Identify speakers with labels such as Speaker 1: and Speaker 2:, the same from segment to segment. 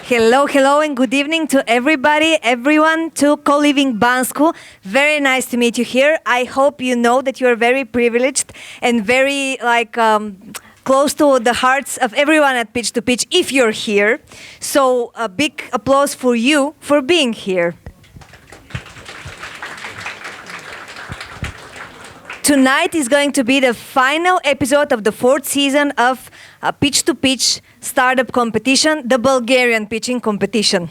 Speaker 1: Hello, hello, and good evening to everybody, everyone, to Coliving Bansko. Very nice to meet you here. I hope you know that you are very privileged and very close to the hearts of everyone at Pitch2Pitch if you're here. So a big applause for you for being here. Tonight is going to be the final episode of the 4th season of Pitch2Pitch Startup Competition, the Bulgarian pitching competition.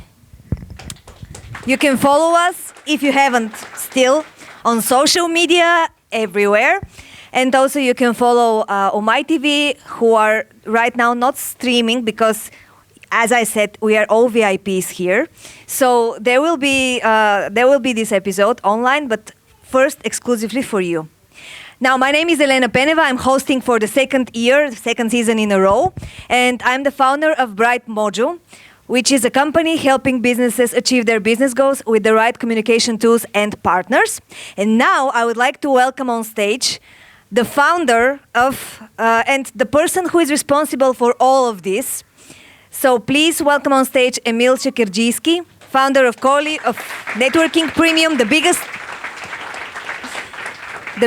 Speaker 1: You can follow us, if you haven't still, on social media everywhere. And also you can follow Omai.TV, who are right now not streaming because, as I said, we are all VIPs here. So there will be this episode online, but first exclusively for you. Now, my name is Elena Peneva. I'm hosting for the second season in a row, and I'm the founder of Bright Mojo, which is a company helping businesses achieve their business goals with the right communication tools and partners. And now I would like to welcome on stage the founder of, and the person who is responsible for all of this. So please welcome on stage Emil Chekerjijski, founder of Networking Premium, the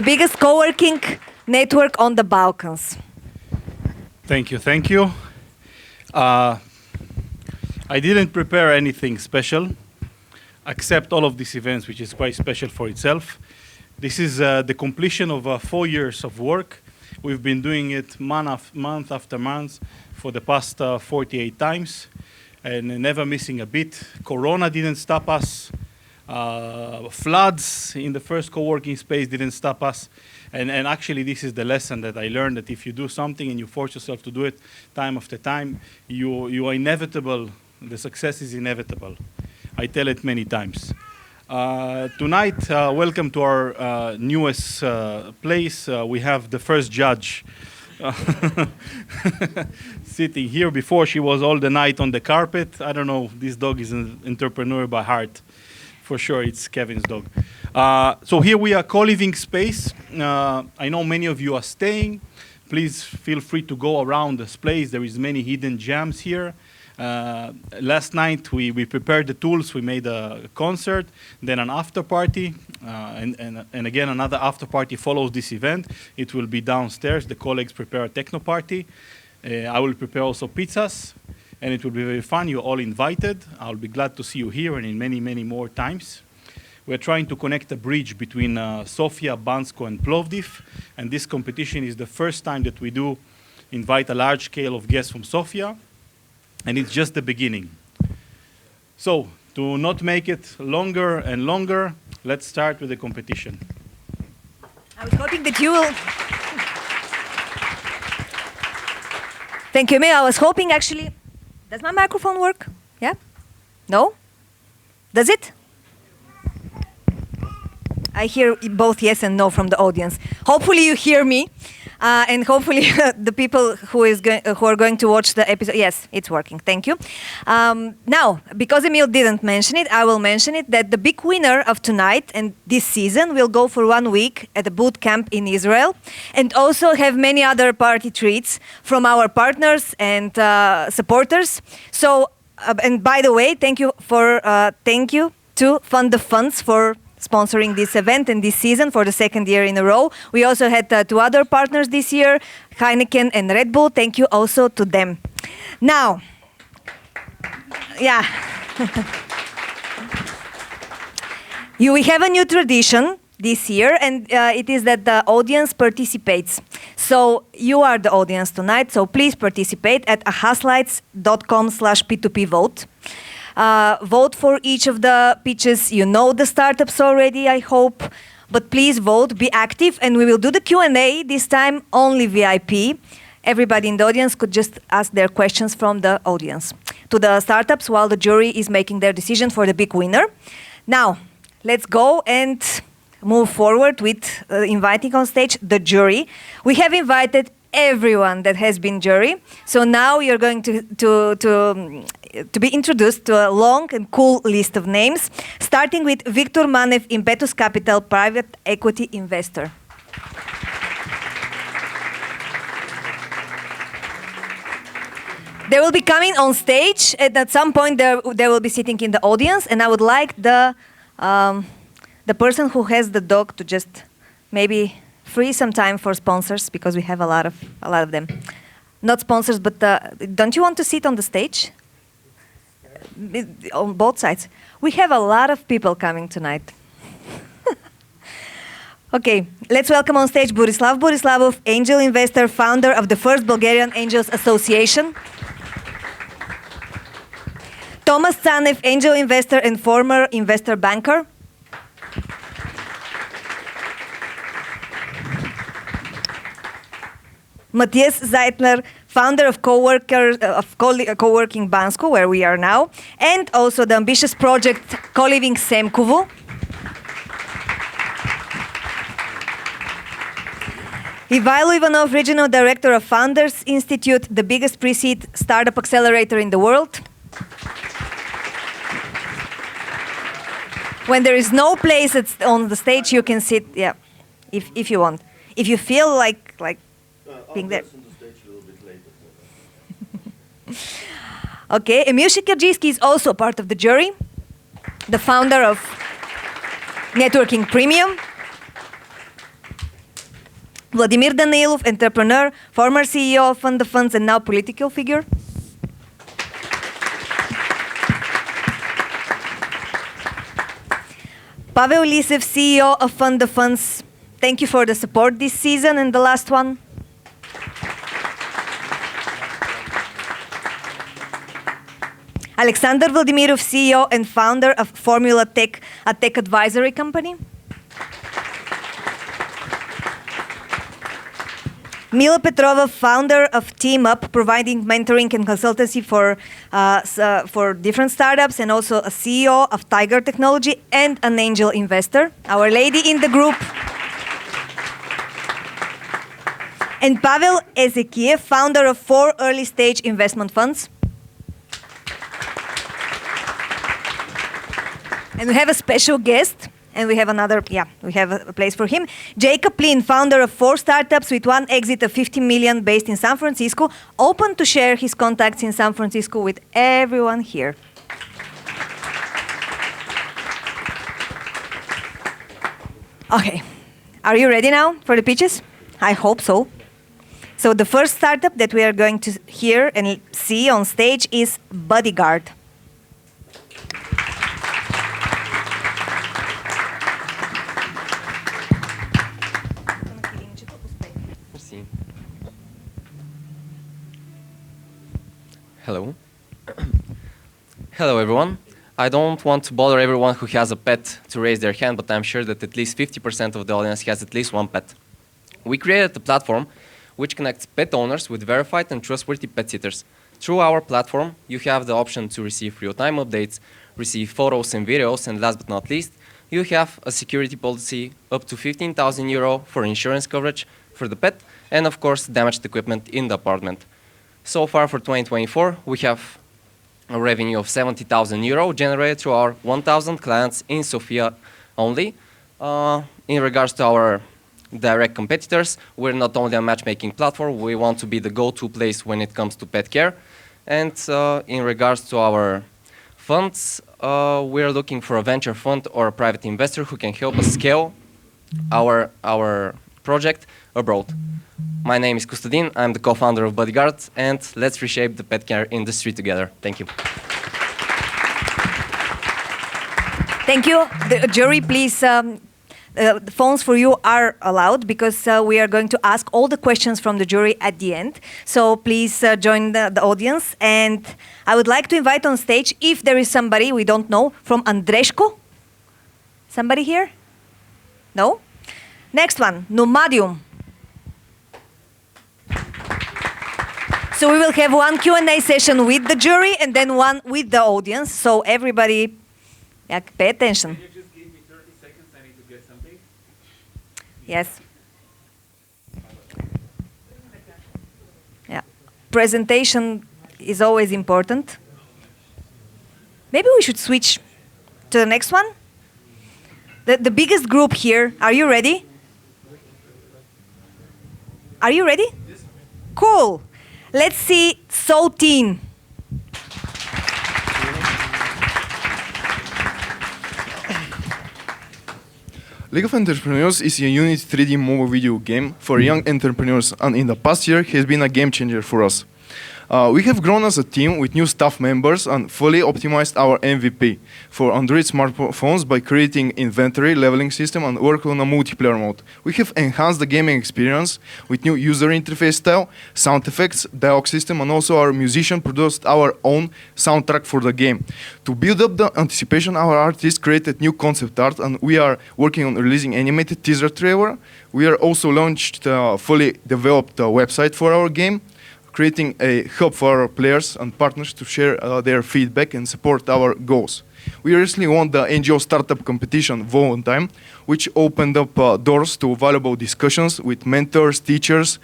Speaker 1: biggest co-working network on the Balkans.
Speaker 2: Thank you, thank you. I didn't prepare anything special, except all of these events, which is quite special for itself. This is the completion of 4 years of work. We've been doing it month after month for the past 48 times, and never missing a beat. Corona didn't stop us. Floods in the first co-working space didn't stop us, and actually this is the lesson that I learned, that if you do something and you force yourself to do it time after time, you are inevitable. The success is inevitable. I tell it many times. Tonight, welcome to our newest place. We have the first judge sitting here. Before, she was all the night on the carpet. I don't know, this dog is an entrepreneur by heart. For sure, it's Kevin's dog. So here we are, co-living space. I know many of you are staying. Please feel free to go around this place. There is many hidden gems here. Last night we prepared the tools. We made a concert, then an after party, and again another after party follows this event. It will be downstairs. The colleagues prepare a techno party. I will prepare also pizzas. And it will be very fun. You're all invited. I'll be glad to see you here and in many, many more times. We're trying to connect a bridge between Sofia, Bansko, and Plovdiv. And this competition is the first time that we do invite a large scale of guests from Sofia. And it's just the beginning. So, to not make it longer and longer, let's start with the competition.
Speaker 1: I was hoping that you will... Thank you, Emil. I was hoping actually... Does my microphone work? Yeah? No? Does it? I hear both yes and no from the audience. Hopefully you hear me, and hopefully the people who are going to watch the episode. Yes, it's working. Thank you. Now, because Emil didn't mention it, I will mention it, that the big winner of tonight and this season will go for 1 week at a boot camp in Israel, and also have many other party treats from our partners and supporters. So, and by the way, thank you to Fund the Funds for sponsoring this event and this season for the 2nd year in a row. We also had 2 other partners this year, Heineken and Red Bull. Thank you also to them. Now, yeah. We have a new tradition this year, and it is that the audience participates. So you are the audience tonight, so please participate at ahaslights.com/P2P vote. Vote for each of the pitches. You know the startups already, I hope, but please vote, be active, and we will do the Q&A, this time only VIP. Everybody in the audience could just ask their questions from the audience to the startups while the jury is making their decision for the big winner. Now, let's go and move forward with inviting on stage the jury. We have invited everyone that has been jury. So now you're going to be introduced to a long and cool list of names, starting with Victor Manev, Impetus Capital, private equity investor. They will be coming on stage, and at some point they will be sitting in the audience, and I would like the person who has the dog to just maybe free some time for sponsors, because we have a lot of them. Not sponsors, but don't you want to sit on the stage? On both sides. We have a lot of people coming tonight. Okay, let's welcome on stage Borislav Borislavov, angel investor, founder of the first Bulgarian Angels Association. Thomas Tsanev, angel investor and former investor banker. Matthias Zeitler, founder of Coworking Bansko, where we are now, and also the ambitious project Coliving Bansko. Ivailo Ivanov, regional director of Founders Institute, the biggest pre-seed startup accelerator in the world. When there is no place on the stage, you can sit, yeah, if you want. If you feel like being there. Okay, Emil Shikerjisky is also part of the jury, the founder of Networking Premium. Vladimir Danilov, entrepreneur, former CEO of Fund of Funds, and now political figure. Pavel Lisev, CEO of Fund of Funds. Thank you for the support this season and the last one. Alexander Vladimirov, CEO and founder of Formula Tech, a tech advisory company. Mila Petrova, founder of Team Up, providing mentoring and consultancy for different startups, and also a CEO of Tiger Technology and an angel investor, our lady in the group. And Pavel Ezekiev, founder of 4 early-stage investment funds. And we have a special guest. And we have we have a place for him. Jacob Lin, founder of 4 startups with 1 exit of 50 million based in San Francisco, open to share his contacts in San Francisco with everyone here. Okay, are you ready now for the pitches? I hope so. So the first startup that we are going to hear and see on stage is Bodyguard.
Speaker 3: Hello. Hello, everyone. I don't want to bother everyone who has a pet to raise their hand, but I'm sure that at least 50% of the audience has at least one pet. We created a platform which connects pet owners with verified and trustworthy pet sitters. Through our platform, you have the option to receive real-time updates, receive photos and videos, and last but not least, you have a security policy up to €15,000 for insurance coverage for the pet, and of course, damaged equipment in the apartment. So far for 2024, we have a revenue of €70,000 generated through our 1,000 clients in Sofia only. In regards to our direct competitors, we're not only a matchmaking platform, we want to be the go-to place when it comes to pet care. And in regards to our funds, we're looking for a venture fund or a private investor who can help us scale our project abroad. My name is Kostadin, I'm the co-founder of Bodyguard, and let's reshape the pet care industry together. Thank you.
Speaker 1: Thank you. The jury, please, the phones for you are allowed, because we are going to ask all the questions from the jury at the end. So please join the audience. And I would like to invite on stage, if there is somebody we don't know, from Andreshko. Somebody here? No? Next one, Nomadium. So we will have one Q&A session with the jury and then one with the audience. So everybody, pay attention.
Speaker 4: Can you just give me 30 seconds? I need to get something.
Speaker 1: Yes. Yeah. Presentation is always important. Maybe we should switch to the next one. The biggest group here. Are you ready? Are you ready? Cool. Let's see So Teen.
Speaker 4: League of Entrepreneurs is a unique 3D mobile video game for young entrepreneurs, and in the past year has been a game changer for us. We have grown as a team with new staff members and fully optimized our MVP for Android smartphones by creating inventory leveling system and work on a multiplayer mode. We have enhanced the gaming experience with new user interface style, sound effects, dialogue system, and also our musician produced our own soundtrack for the game. To build up the anticipation, our artists created new concept art, and we are working on releasing animated teaser trailer. We are also launched a fully developed website for our game, creating a hub for our players and partners to share their feedback and support our goals. We recently won the NGO Startup Competition Time, which opened up doors to valuable discussions with mentors, teachers,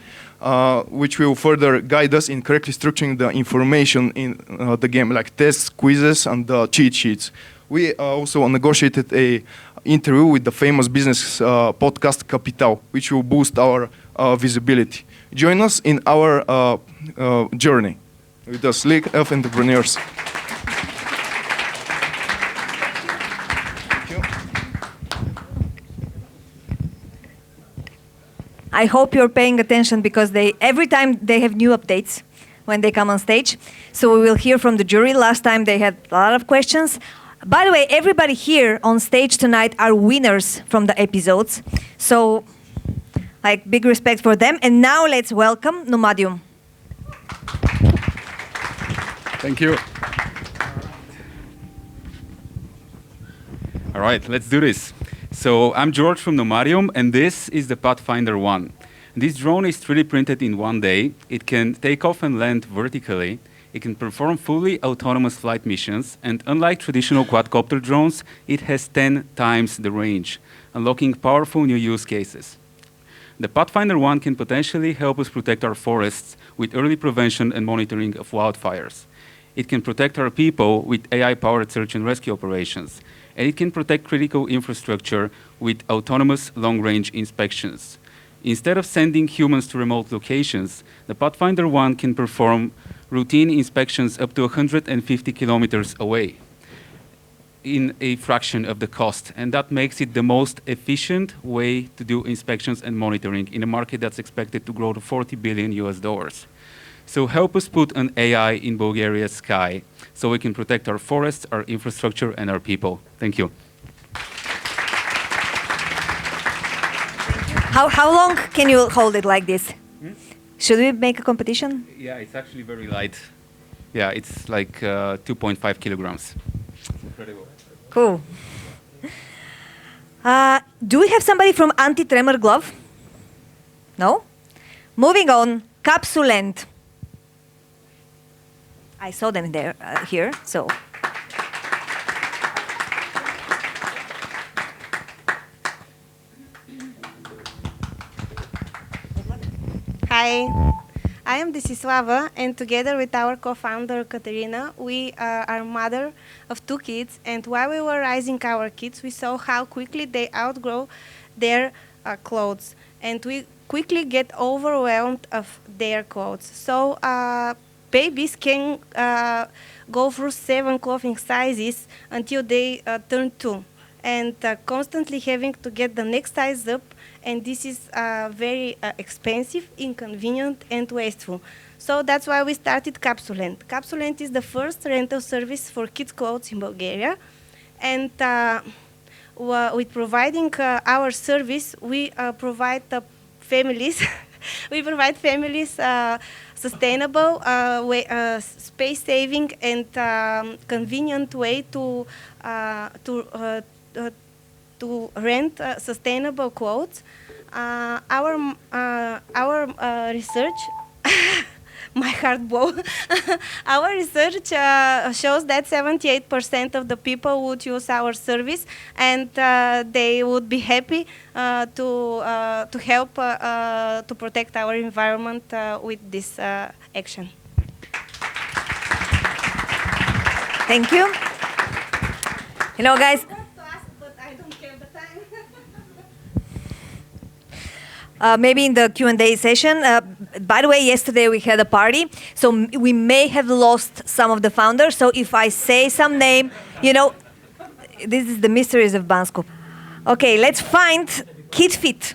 Speaker 4: which will further guide us in correctly structuring the information in the game, like tests, quizzes, and cheat sheets. We also negotiated a interview with the famous business podcast Capital, which will boost our visibility. Join us in our journey with the League of Entrepreneurs.
Speaker 1: I hope you're paying attention because every time they have new updates when they come on stage. So we will hear from the jury. Last time they had a lot of questions. By the way, everybody here on stage tonight are winners from the episodes. So, like, big respect for them. And now let's welcome Nomadium.
Speaker 5: Thank you. All right, let's do this. So I'm George from Nomadium, and this is the Pathfinder 1. This drone is 3D printed in one day. It can take off and land vertically. It can perform fully autonomous flight missions, and unlike traditional quadcopter drones, it has 10 times the range, unlocking powerful new use cases. The Pathfinder 1 can potentially help us protect our forests with early prevention and monitoring of wildfires. It can protect our people with AI-powered search and rescue operations, and it can protect critical infrastructure with autonomous long-range inspections. Instead of sending humans to remote locations, the Pathfinder 1 can perform routine inspections up to 150 kilometers away in a fraction of the cost, and that makes it the most efficient way to do inspections and monitoring in a market that's expected to grow to $40 billion US. So help us put an AI in Bulgaria's sky so we can protect our forests, our infrastructure, and our people. Thank you.
Speaker 1: How long can you hold it like this? Should we make a competition?
Speaker 5: Yeah, it's actually very light. Yeah, it's like 2.5 kilograms. Incredible.
Speaker 1: Cool. Do we have somebody from Anti-Tremor Glove? No? Moving on, Capsulent. I saw them there, here, so.
Speaker 6: Hi, I am Desislava, and together with our co-founder Katerina, we are mother of 2 kids. And while we were raising our kids, we saw how quickly they outgrow their clothes, and we quickly get overwhelmed of their clothes. So babies can go through 7 clothing sizes until they turn 2, and constantly having to get the next size up. And this is very expensive, inconvenient, and wasteful. So that's why we started Capsulent. Capsulent is the first rental service for kids' clothes in Bulgaria. And with providing our service, we provide families, we provide families sustainable, space-saving, and convenient way to rent sustainable clothes. Our research my heart broke. Our research shows that 78% of the people would use our service, and they would be happy to help to protect our environment with this action.
Speaker 1: Thank you. You know, guys, maybe in the Q&A session. By the way, yesterday we had a party, so we may have lost some of the founders. So if I say some name, you know, this is the mysteries of Bansko. Okay, let's find KidFit.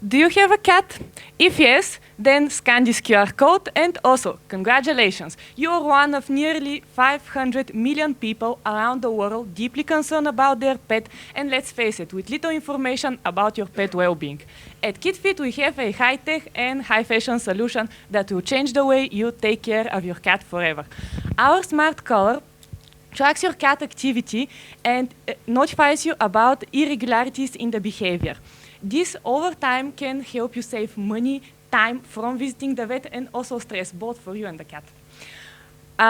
Speaker 7: Do you have a cat? If yes, then scan this QR code, and also, congratulations, you are one of nearly 500 million people around the world deeply concerned about their pet, and let's face it, with little information about your pet well-being. At KidFit, we have a high-tech and high-fashion solution that will change the way you take care of your cat forever. Our smart collar tracks your cat activity and notifies you about irregularities in the behavior. This over time can help you save money, time from visiting the vet, and also stress, both for you and the cat.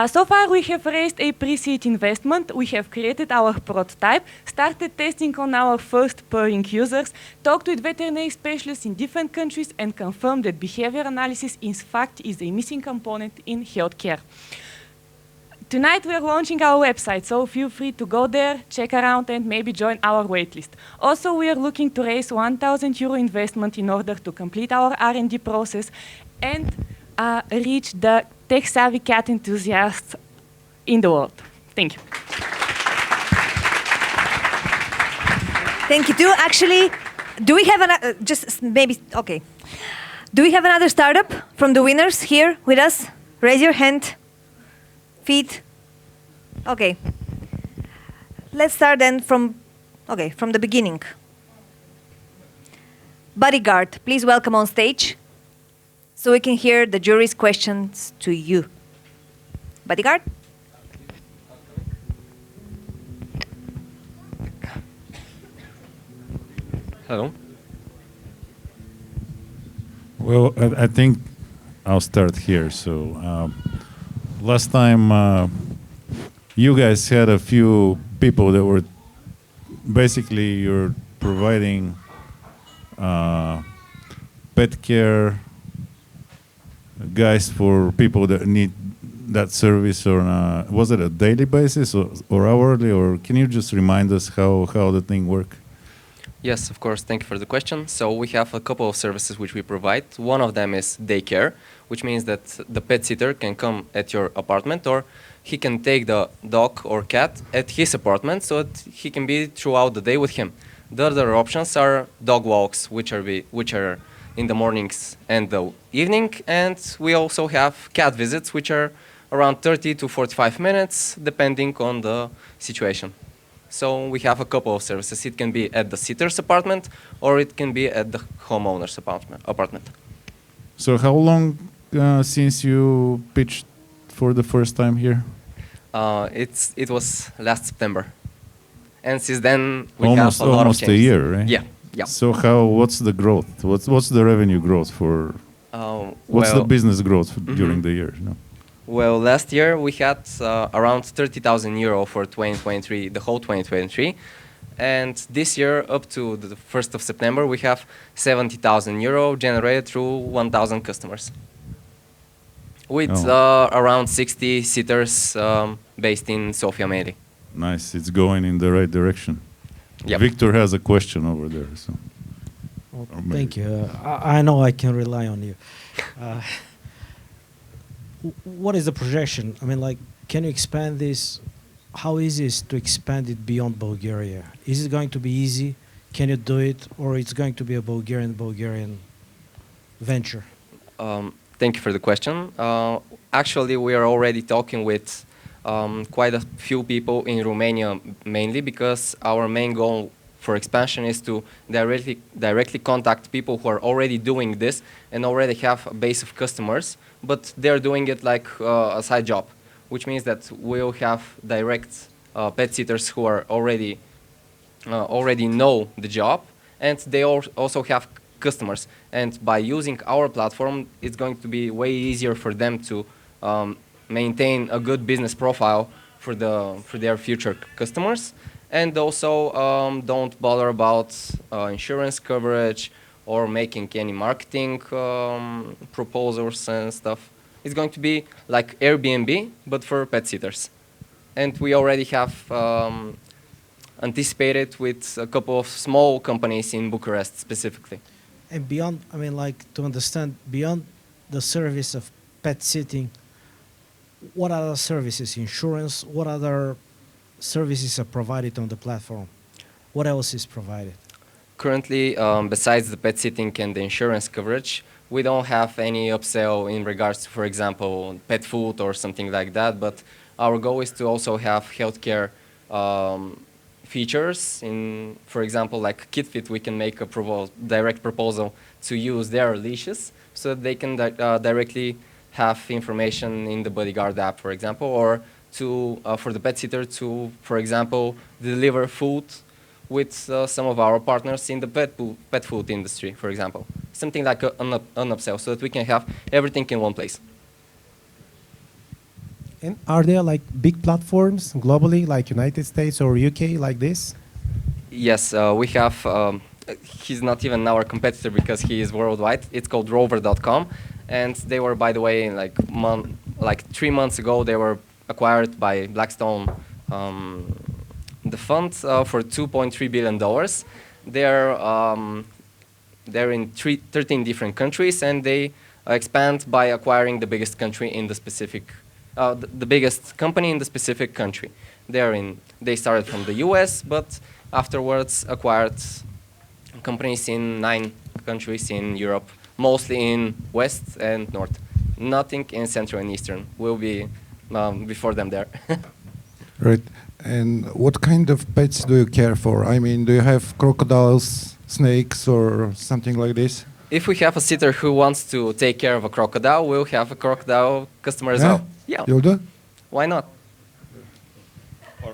Speaker 7: So far, we have raised a pre-seed investment. We have created our prototype, started testing on our first purring users, talked with veterinary specialists in different countries, and confirmed that behavior analysis, in fact, is a missing component in healthcare. Tonight we are launching our website, so feel free to go there, check around, and maybe join our waitlist. Also, we are looking to raise €1,000 investment in order to complete our R&D process and reach the tech-savvy cat enthusiasts in the world. Thank you.
Speaker 1: Thank you too. Actually, do we have Do we have another startup from the winners here with us? Raise your hand. Feet. Okay. Let's start then from the beginning. Bodyguard, please welcome on stage so we can hear the jury's questions to you. Bodyguard?
Speaker 3: Hello.
Speaker 8: Well, I think I'll start here. So last time you guys had a few people that were basically you're providing pet care guys for people that need that service was it a daily basis or hourly, or can you just remind us how the thing works?
Speaker 3: Yes, of course. Thank you for the question. So we have a couple of services which we provide. One of them is daycare, which means that the pet sitter can come at your apartment, or he can take the dog or cat at his apartment so that he can be throughout the day with him. The other options are dog walks, which are in the mornings and the evening, and we also have cat visits, which are around 30 to 45 minutes, depending on the situation. So we have a couple of services. It can be at the sitter's apartment, or it can be at the homeowner's apartment.
Speaker 8: So how long since you pitched for the first time here?
Speaker 3: It was last September, and since then we
Speaker 8: almost
Speaker 3: have a lot of changes.
Speaker 8: Almost a year, right?
Speaker 3: Yeah, yeah.
Speaker 8: So what's the growth? What's the revenue growth for? What's the business growth during the year? No?
Speaker 3: Well, last year we had around €30,000 for 2023, the whole 2023. And this year, up to the 1st of September, we have €70,000 generated through 1,000 customers. With around 60 sitters based in Sofia mainly.
Speaker 8: Nice, it's going in the right direction.
Speaker 3: Yep.
Speaker 8: Victor has a question over there. So.
Speaker 9: Well, thank you. I know I can rely on you. What is the projection? I mean, can you expand this? How easy is it to expand it beyond Bulgaria? Is it going to be easy? Can you do it? Or it's going to be a Bulgarian venture?
Speaker 3: Thank you for the question. Actually, we are already talking with quite a few people in Romania, mainly because our main goal for expansion is to directly contact people who are already doing this and already have a base of customers, but they're doing it like a side job. which means that we'll have direct pet sitters who are already know the job, and they also have customers. And by using our platform, it's going to be way easier for them to maintain a good business profile for their future customers, and also don't bother about insurance coverage or making any marketing proposals and stuff. It's going to be like Airbnb, but for pet sitters. And we already have anticipated with a couple of small companies in Bucharest specifically.
Speaker 9: And beyond, I mean, like to understand, beyond the service of pet sitting, what other services, insurance, what other services are provided on the platform? What else is provided?
Speaker 3: Currently, besides the pet sitting and the insurance coverage, we don't have any upsell in regards to, for example, pet food or something like that, but our goal is to also have healthcare features. For example, like KitFit, we can make a direct proposal to use their leashes so that they can directly have information in the Bodyguard app, for example, or for the pet sitter to, for example, deliver food with some of our partners in the pet food industry, for example. Something like an upsell so that we can have everything in one place.
Speaker 10: And are there like big platforms globally, like United States or UK, like this?
Speaker 3: Yes, we have. He's not even our competitor because he is worldwide. It's called Rover.com, and they were, by the way, like 3 months ago, they were acquired by Blackstone, the fund, for $2.3 billion. They're in 13 different countries, and they expand by acquiring the biggest country in the specific. The biggest company in the specific country. They started from the US, but afterwards acquired companies in 9 countries in Europe, mostly in West and North. Nothing in Central and Eastern. We'll be before them there.
Speaker 11: Right. And what kind of pets do you care for? I mean, do you have crocodiles, snakes, or something like this?
Speaker 3: If we have a sitter who wants to take care of a crocodile, we'll have a crocodile customer as well. Yeah.
Speaker 11: You'll do?
Speaker 3: Why not?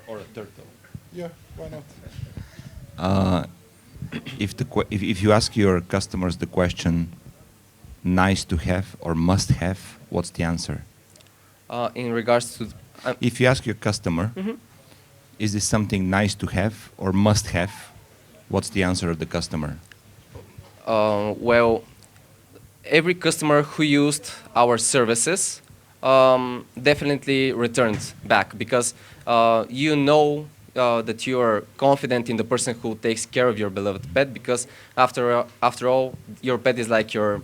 Speaker 2: Or a turtle.
Speaker 11: Yeah, why not?
Speaker 12: If you ask your customers the question, nice to have or must have, what's the answer?
Speaker 3: In regards to...
Speaker 12: if you ask your customer, is this something nice to have or must have, what's the answer of the customer?
Speaker 3: Well, every customer who used our services definitely returned back because you know that you are confident in the person who takes care of your beloved pet, because after all, your pet is like your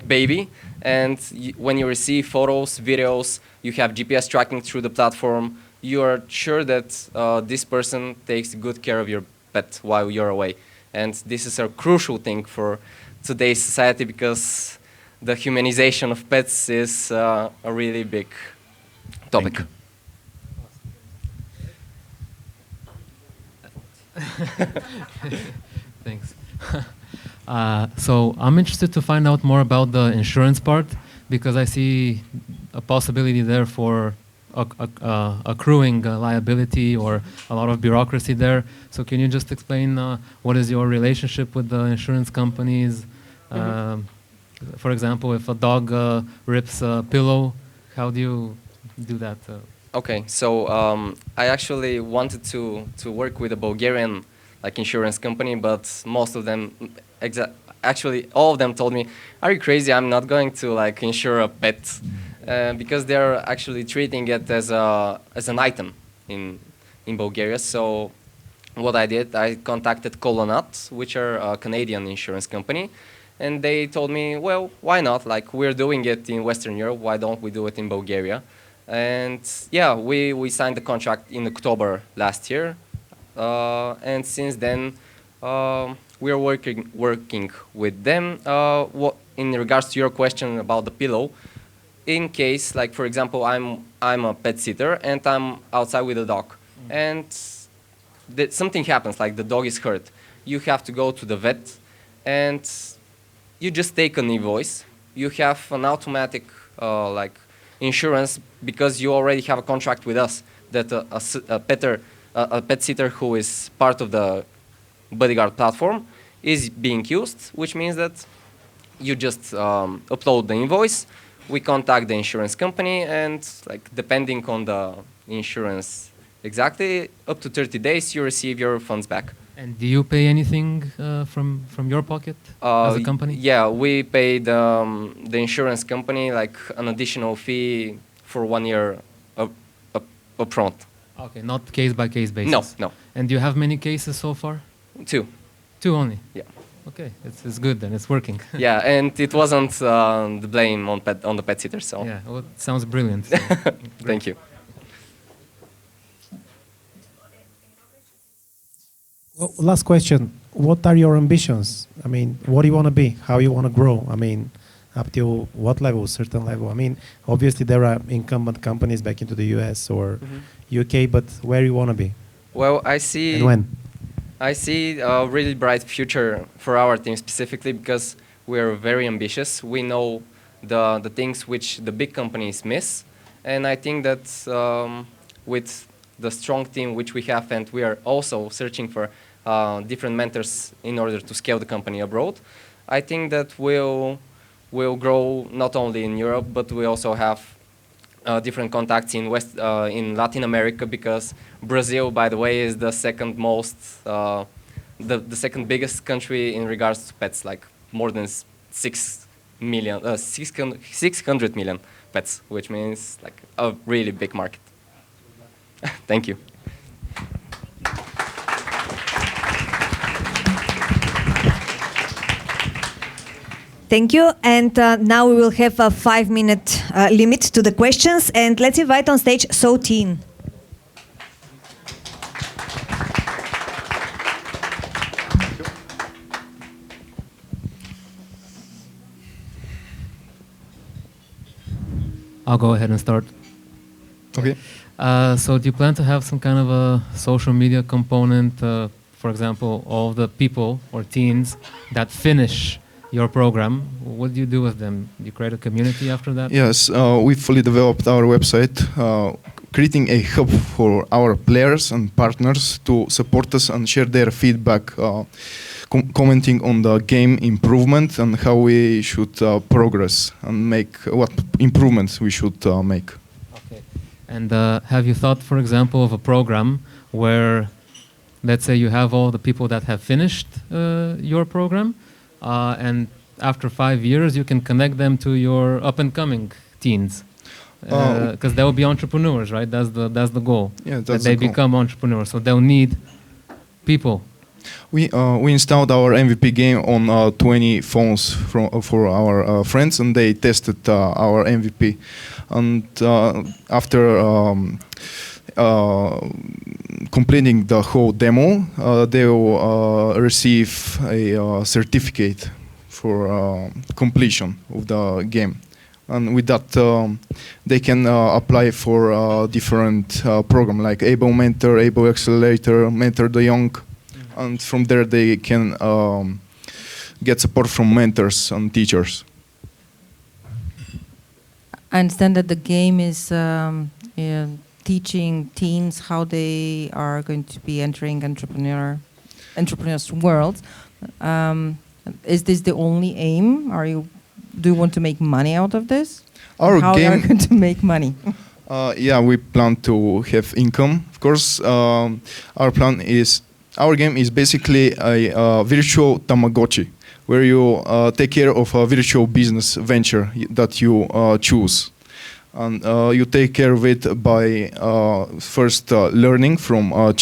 Speaker 3: baby, and when you receive photos, videos, you have GPS tracking through the platform, you are sure that this person takes good care of your pet while you're away. And this is a crucial thing for today's society because the humanization of pets is a really big topic.
Speaker 13: Thanks. So I'm interested to find out more about the insurance part because I see a possibility there for accruing liability or a lot of bureaucracy there. So can you just explain what is your relationship with the insurance companies? For example, if a dog rips a pillow, how do you do that?
Speaker 3: Okay, so I actually wanted to work with a Bulgarian insurance company, but most of them, actually all of them told me, "Are you crazy? I'm not going to insure a pet," because they're actually treating it as an item in Bulgaria. So what I did, I contacted Colonat, which are a Canadian insurance company, and they told me, "Well, why not? We're doing it in Western Europe. Why don't we do it in Bulgaria?" And yeah, we signed the contract in October last year, and since then we are working with them. In regards to your question about the pillow, in case, for example, I'm a pet sitter and I'm outside with a dog, and something happens, like the dog is hurt, you have to go to the vet, and you just take an invoice. You have an automatic insurance because you already have a contract with us that a pet sitter who is part of the bodyguard platform is being used, which means that you just upload the invoice, we contact the insurance company, and like depending on the insurance exactly, up to 30 days you receive your funds back.
Speaker 13: And do you pay anything from your pocket as a company?
Speaker 3: Yeah, we pay the insurance company like an additional fee for 1 year upfront.
Speaker 13: Okay, not case by case basis.
Speaker 3: No, no.
Speaker 13: And do you have many cases so far?
Speaker 3: 2.
Speaker 13: 2 only.
Speaker 3: Yeah.
Speaker 13: Okay, it's good then. It's working.
Speaker 3: Yeah, and it wasn't the blame on the pet sitter. So.
Speaker 13: Yeah, well, it sounds brilliant. So
Speaker 3: Thank you.
Speaker 10: Well, last question. What are your ambitions? I mean, what do you want to be? How you want to grow? I mean, up to what level, certain level? I mean, obviously there are incumbent companies back into the US or UK, but where you want to be?
Speaker 3: Well, I see.
Speaker 10: And when?
Speaker 3: I see a really bright future for our team specifically because we are very ambitious. We know the things which the big companies miss. And I think that with the strong team which we have, and we are also searching for different mentors in order to scale the company abroad, I think that we'll grow not only in Europe, but we also have different contacts in in Latin America, because Brazil, by the way, is the second most, the second biggest country in regards to pets, like more than 600 million pets, which means like a really big market. Thank you.
Speaker 1: Thank you. And now we will have a 5-minute limit to the questions. And let's invite on stage Sotin.
Speaker 13: I'll go ahead and start.
Speaker 4: Okay.
Speaker 13: So do you plan to have some kind of a social media component? For example, all the people or teens that finish your program, what do you do with them? Do you create a community after that?
Speaker 4: Yes, we fully developed our website, creating a hub for our players and partners to support us and share their feedback, commenting on the game improvement and how we should progress and make what improvements we should make.
Speaker 13: Okay. And have you thought, for example, of a program where, let's say you have all the people that have finished your program, and after 5 years you can connect them to your up-and-coming teens, because they will be entrepreneurs, right? That's the goal.
Speaker 4: Yeah,
Speaker 13: that they become entrepreneurs. So they'll need people.
Speaker 4: We installed our MVP game on 20 phones for our friends, and they tested our MVP. And after completing the whole demo, they will receive a certificate for completion of the game. And with that, they can apply for different programs like Able Mentor, Able Accelerator, Mentor the Young. And from there, they can get support from mentors and teachers.
Speaker 14: I understand that the game is teaching teens how they are going to be entering entrepreneurs' world. Is this the only aim? Do you want to make money out of this?
Speaker 4: How
Speaker 14: are you going to make money?
Speaker 4: Yeah, we plan to have income. Of course, our game is basically a virtual Tamagotchi, where you take care of a virtual business venture that you choose. And you take care of it by first learning from the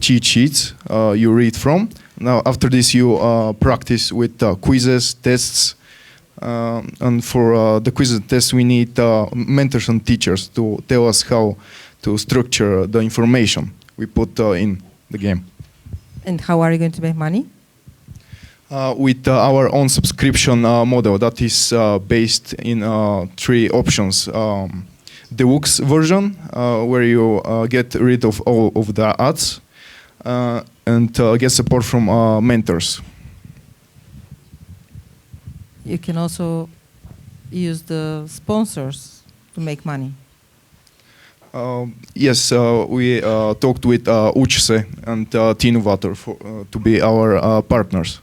Speaker 4: cheat sheets you read from. Now, after this, you practice with quizzes, tests. And for the quizzes and tests, we need mentors and teachers to tell us how to structure the information we put in the game.
Speaker 14: And how are you going to make money?
Speaker 4: With our own subscription model that is based in 3 options. The deluxe version, where you get rid of all of the ads and get support from mentors.
Speaker 14: You can also use the sponsors to make money?
Speaker 4: Yes, we talked with UCSE and T-Innovator to be our partners.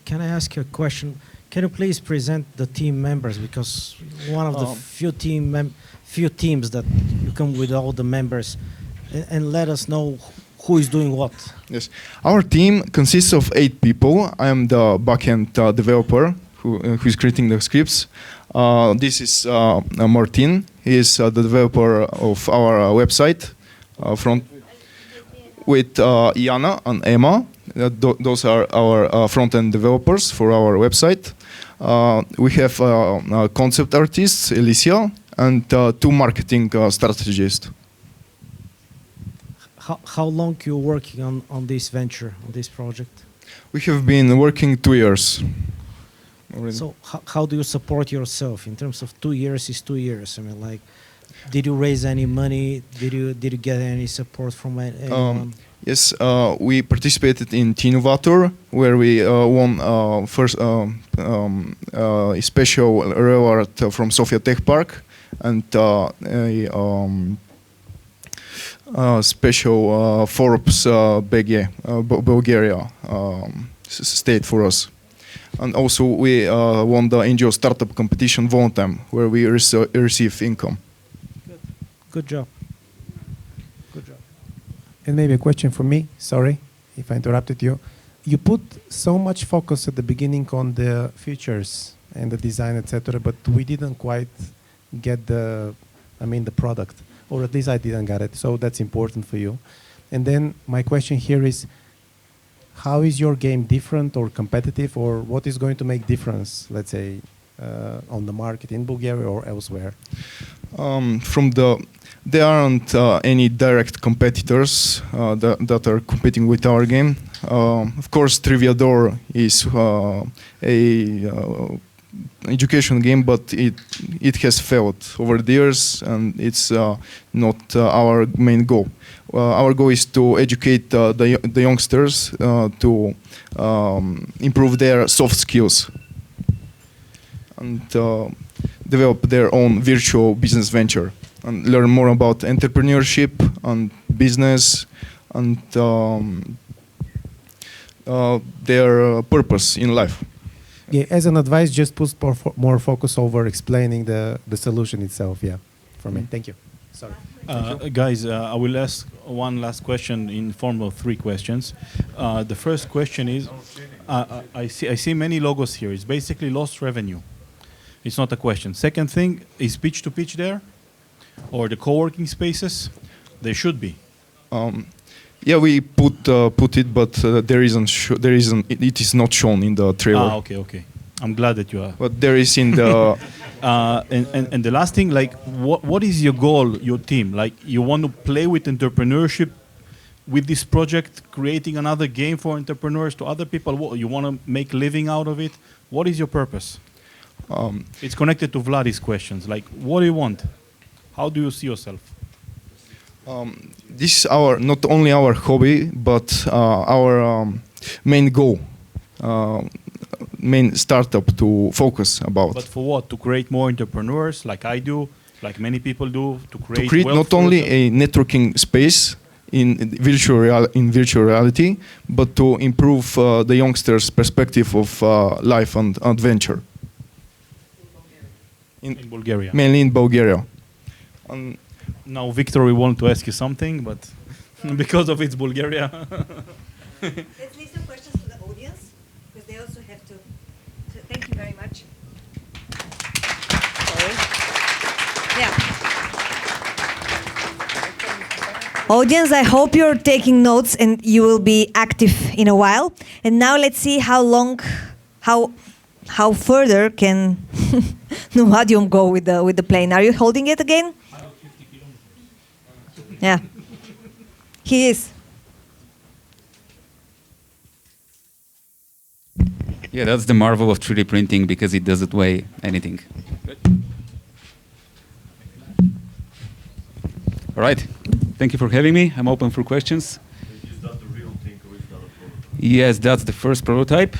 Speaker 9: Can I ask you a question? Can you please present the team members, because one of the few teams that you come with all the members, and let us know who is doing what.
Speaker 4: Yes, our team consists of 8 people. I am the backend developer who is creating the scripts. This is Martin. He is the developer of our website. Front with Jana and Emma. Those are our front-end developers for our website. We have concept artists, Alicia, and 2 marketing strategists.
Speaker 9: How long you working on this venture, on this project?
Speaker 4: We have been working 2 years. Already.
Speaker 9: So how do you support yourself in terms of 2 years is 2 years? I mean, like, did you raise any money? Did you get any support from anyone?
Speaker 4: Yes, we participated in T-Innovator, where we won first a special reward from Sofia Tech Park and a special Forbes Bulgaria state for us. And also we won the NGO Startup Competition one time, where we receive income.
Speaker 9: Good job.
Speaker 10: And maybe a question for me, sorry if I interrupted you. You put so much focus at the beginning on the features and the design, etc., but we didn't quite get the product, or at least I didn't get it, so that's important for you. And then my question here is, how is your game different or competitive, or what is going to make difference, let's say, on the market in Bulgaria or elsewhere?
Speaker 4: There aren't any direct competitors that are competing with our game. Of course, Triviador is a education game, but it has failed over the years, and it's not our main goal. Our goal is to educate the youngsters to improve their soft skills and develop their own virtual business venture, and learn more about entrepreneurship and business and their purpose in life.
Speaker 10: Yeah, as an advice, just put more focus over explaining the solution itself. Yeah, for me. Thank you. Sorry.
Speaker 2: Guys, I will ask one last question in form of 3 questions. The first question is, I see many logos here. It's basically lost revenue. It's not a question. Second thing, is Pitch2Pitch there? Or the co-working spaces? They should be.
Speaker 4: Yeah, we put it, but it is not shown in the trailer.
Speaker 2: Okay. I'm glad that you are.
Speaker 4: But there is in the...
Speaker 2: and the last thing, like, what is your goal, your team? Like, you want to play with entrepreneurship with this project, creating another game for entrepreneurs to other people? What, you want to make living out of it? What is your purpose? It's connected to Vlad's questions. Like, what do you want? How do you see yourself?
Speaker 4: This is not only our hobby, but our main goal, main startup to focus about.
Speaker 2: But for what? To create more entrepreneurs, like I do, like many people do, to create wealth
Speaker 4: not only a networking space in virtual reality, but to improve the youngsters' perspective of life and adventure.
Speaker 2: In Bulgaria.
Speaker 4: Mainly in Bulgaria.
Speaker 2: Now, Victor, we want to ask you something, but because of it's Bulgaria.
Speaker 1: Let's leave some questions to the audience, because they also have to. Thank you very much. Sorry. Yeah. Audience, I hope you're taking notes and you will be active in a while. And now let's see how further can Nomadium go with the plane. Are you holding it again? Yeah, he is.
Speaker 5: Yeah, that's the marvel of 3D printing, because it doesn't weigh anything. All right, thank you for having me. I'm open for questions.
Speaker 15: Is that the real thing, or is that a prototype?
Speaker 5: Yes, that's the first prototype.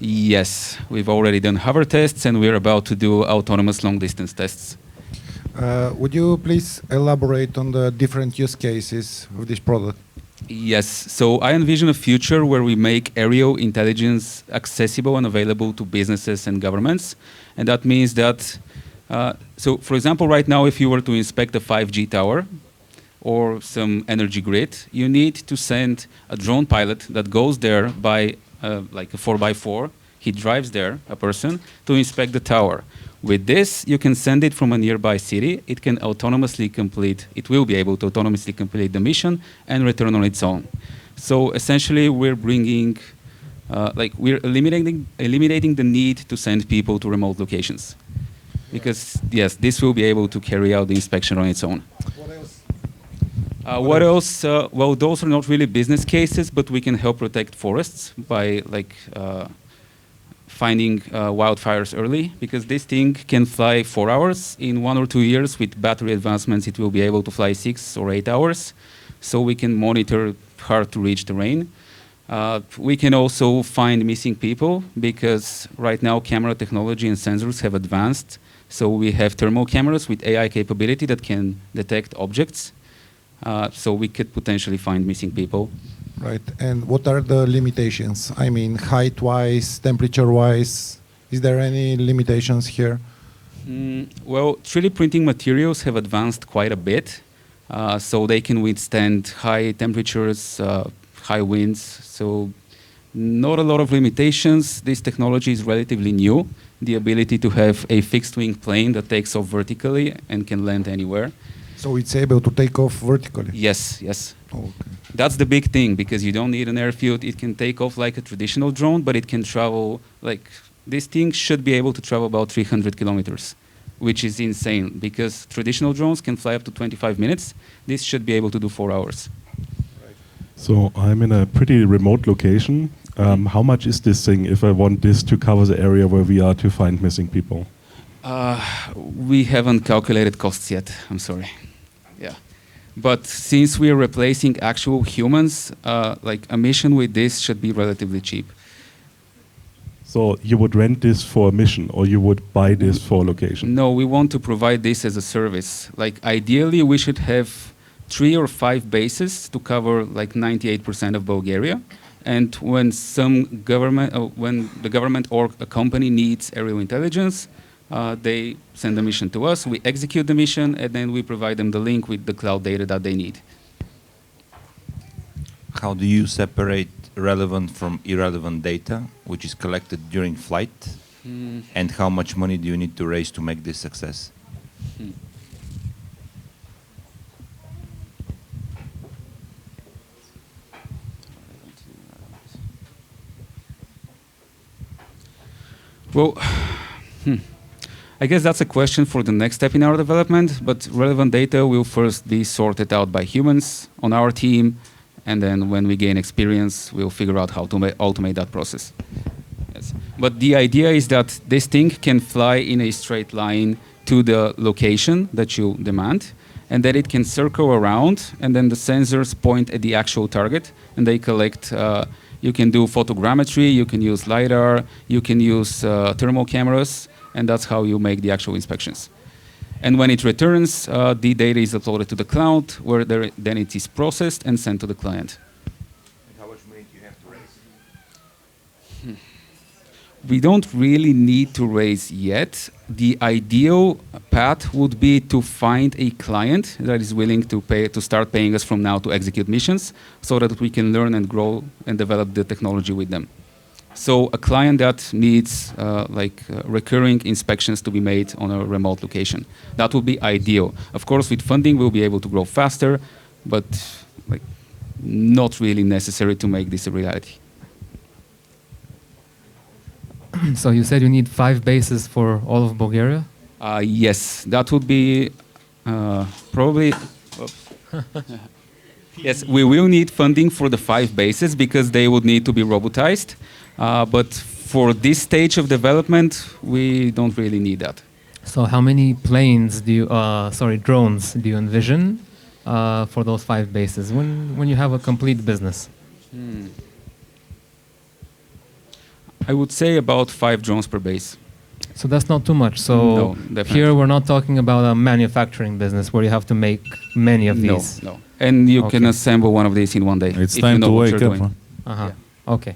Speaker 5: Yes, we've already done hover tests and we're about to do autonomous long distance tests.
Speaker 11: Would you please elaborate on the different use cases of this product?
Speaker 5: Yes, so I envision a future where we make aerial intelligence accessible and available to businesses and governments. And that means that, so for example, right now, if you were to inspect a 5G tower or some energy grid, you need to send a drone pilot that goes there by like a 4x4. He drives there, a person, to inspect the tower. With this, you can send it from a nearby city. It can autonomously complete, it will be able to autonomously complete the mission and return on its own. So essentially, we're bringing, we're eliminating the need to send people to remote locations. Because, yes, this will be able to carry out the inspection on its own. What else? Well, those are not really business cases, but we can help protect forests by finding wildfires early, because this thing can fly 4 hours. In 1 or 2 years, with battery advancements, it will be able to fly 6 or 8 hours. So we can monitor hard-to-reach terrain. We can also find missing people, because right now camera technology and sensors have advanced. So we have thermal cameras with AI capability that can detect objects. So we could potentially find missing people.
Speaker 11: Right, and what are the limitations? I mean, height-wise, temperature-wise, is there any limitations here?
Speaker 5: Well, 3D printing materials have advanced quite a bit, so they can withstand high temperatures, high winds, so not a lot of limitations. This technology is relatively new. The ability to have a fixed-wing plane that takes off vertically and can land anywhere.
Speaker 11: So it's able to take off vertically?
Speaker 5: Yes, yes.
Speaker 11: Oh, okay.
Speaker 5: That's the big thing, because you don't need an airfield. It can take off like a traditional drone, but it can travel, like, this thing should be able to travel about 300 kilometers, which is insane, because traditional drones can fly up to 25 minutes. This should be able to do 4 hours.
Speaker 15: So I'm in a pretty remote location. How much is this thing if I want this to cover the area where we are to find missing people?
Speaker 5: We haven't calculated costs yet, I'm sorry. Yeah. But since we are replacing actual humans, like a mission with this should be relatively cheap.
Speaker 15: So you would rent this for a mission, or you would buy this for a location?
Speaker 5: No, we want to provide this as a service. Like ideally, we should have 3 or 5 bases to cover like 98% of Bulgaria. And when when the government or a company needs aerial intelligence, they send the mission to us, we execute the mission, and then we provide them the link with the cloud data that they need.
Speaker 12: How do you separate relevant from irrelevant data, which is collected during flight? And how much money do you need to raise to make this success?
Speaker 5: Well, I guess that's a question for the next step in our development, but relevant data will first be sorted out by humans on our team, and then when we gain experience, we'll figure out how to automate that process. Yes. But the idea is that this thing can fly in a straight line to the location that you demand, and that it can circle around, and then the sensors point at the actual target, and they collect. You can do photogrammetry, you can use LiDAR, you can use thermal cameras, and that's how you make the actual inspections. And when it returns, the data is uploaded to the cloud, where then it is processed and sent to the client.
Speaker 12: And how much money do you have to raise?
Speaker 5: We don't really need to raise yet. The ideal path would be to find a client that is willing to start paying us from now to execute missions, so that we can learn and grow and develop the technology with them. So a client that needs recurring inspections to be made on a remote location. That would be ideal. Of course, with funding, we'll be able to grow faster, but not really necessary to make this a reality.
Speaker 13: So you said you need 5 bases for all of Bulgaria?
Speaker 5: Yes, that would be probably... Yes, we will need funding for the 5 bases because they would need to be robotized. But for this stage of development, we don't really need that.
Speaker 13: So how many planes do you, drones do you envision for those 5 bases when you have a complete business?
Speaker 5: I would say about 5 drones per base.
Speaker 13: So that's not too much. So
Speaker 5: No, definitely.
Speaker 13: here we're not talking about a manufacturing business where you have to make many of these.
Speaker 5: No. And you can
Speaker 13: Okay.
Speaker 5: assemble one of these in one day.
Speaker 8: It's
Speaker 5: if
Speaker 8: time
Speaker 5: you know
Speaker 8: to
Speaker 5: what
Speaker 8: wake
Speaker 5: you're
Speaker 8: up.
Speaker 5: doing.
Speaker 13: Uh-huh. Okay.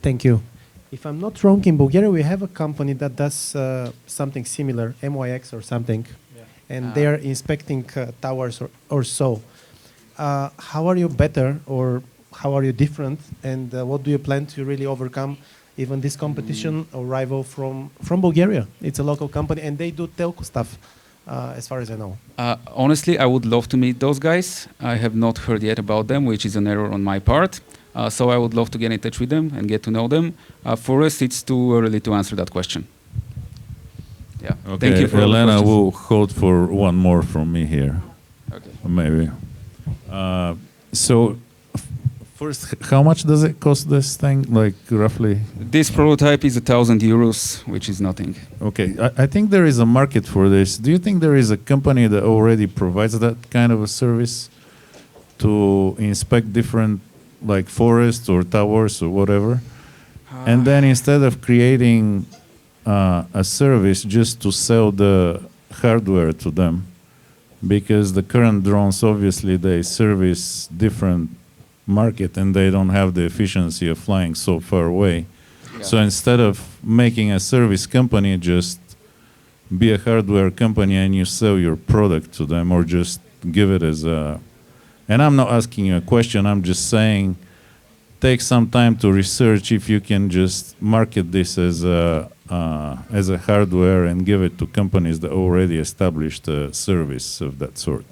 Speaker 10: Thank you. If I'm not wrong, in Bulgaria we have a company that does something similar, MYX or something, and they are inspecting towers or so. How are you better, or how are you different, and what do you plan to really overcome even this competition or rival from Bulgaria? It's a local company, and they do telco stuff, as far as I know.
Speaker 5: Honestly, I would love to meet those guys. I have not heard yet about them, which is an error on my part. So I would love to get in touch with them and get to know them. For us, it's too early to answer that question. Yeah.
Speaker 8: Okay,
Speaker 5: Thank you for all the
Speaker 8: Elena
Speaker 5: questions.
Speaker 8: will hold for one more from me here.
Speaker 5: Okay.
Speaker 8: Maybe. So, first, how much does it cost this thing, like roughly?
Speaker 5: This prototype is €1,000, which is nothing.
Speaker 8: Okay, I think there is a market for this. Do you think there is a company that already provides that kind of a service to inspect different, like forests or towers or whatever? And then instead of creating a service just to sell the hardware to them, because the current drones, obviously, they service different market and they don't have the efficiency of flying so far away.
Speaker 5: Yeah.
Speaker 8: So instead of making a service company, just be a hardware company and you sell your product to them, or just give it as a... And I'm not asking you a question, I'm just saying, take some time to research if you can just market this as a hardware and give it to companies that already established a service of that sort.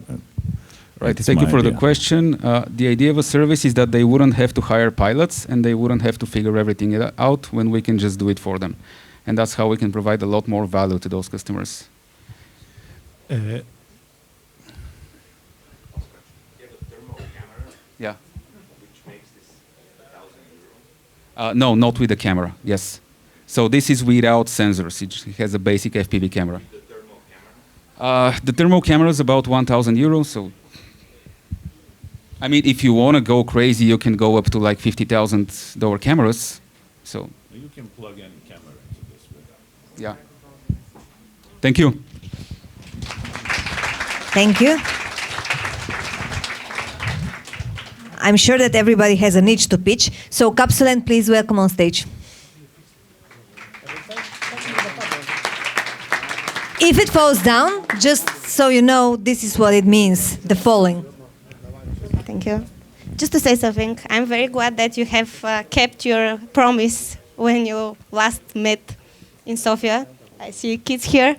Speaker 5: Right.
Speaker 8: That's
Speaker 5: Thank you
Speaker 8: my
Speaker 5: for the
Speaker 8: idea.
Speaker 5: question. The idea of a service is that they wouldn't have to hire pilots and they wouldn't have to figure everything out when we can just do it for them. And that's how we can provide a lot more value to those customers. Yeah. No, not with the camera. Yes. So this is without sensors. It has a basic FPV camera. The thermal camera is about €1,000. So, I mean, if you want to go crazy, you can go up to like $50,000 cameras. So.
Speaker 8: You can plug any camera into this.
Speaker 5: Yeah. Thank you.
Speaker 1: Thank you. I'm sure that everybody has a niche to pitch. So, Capsulant, please welcome on stage. If it falls down, just so you know, this is what it means, the falling.
Speaker 6: Thank you. Just to say something, I'm very glad that you have kept your promise when you last met in Sofia. I see kids here.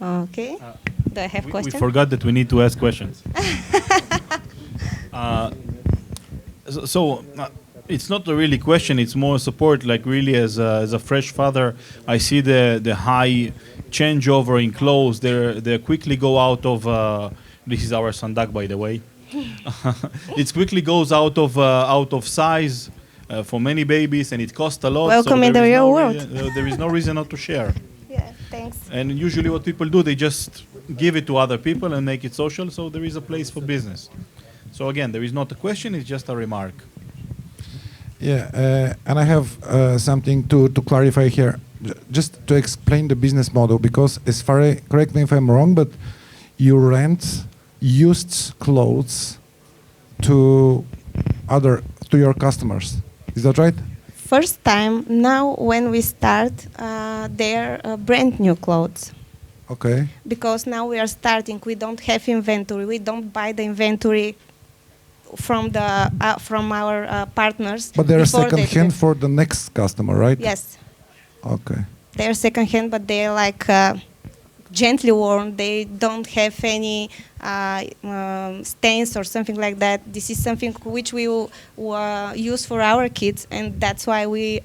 Speaker 6: Okay. Do I have questions?
Speaker 2: We forgot that we need to ask questions. It's not a really question, it's more support. Like really as a fresh father, I see the high changeover in clothes. They quickly go out of, this is our sandak, by the way. It quickly goes out of size for many babies, and it costs a lot.
Speaker 6: Welcome in the real world.
Speaker 2: There is no reason not to share.
Speaker 6: Yeah, thanks.
Speaker 2: And usually what people do, they just give it to other people and make it social, so there is a place for business. So again, there is not a question, it's just a remark.
Speaker 11: Yeah, and I have something to clarify here, just to explain the business model, because as far as, correct me if I'm wrong, but you rent used clothes to your customers. Is that right?
Speaker 6: First time, now when we start, they're brand new clothes.
Speaker 11: Okay.
Speaker 6: Because now we are starting, we don't have inventory, we don't buy the inventory from our partners.
Speaker 11: But they're
Speaker 6: before
Speaker 11: second
Speaker 6: they
Speaker 11: hand for the next customer, right?
Speaker 6: Yes.
Speaker 11: Okay.
Speaker 6: They're second hand, but they're like gently worn. They don't have any stains or something like that. This is something which we will use for our kids, and that's why we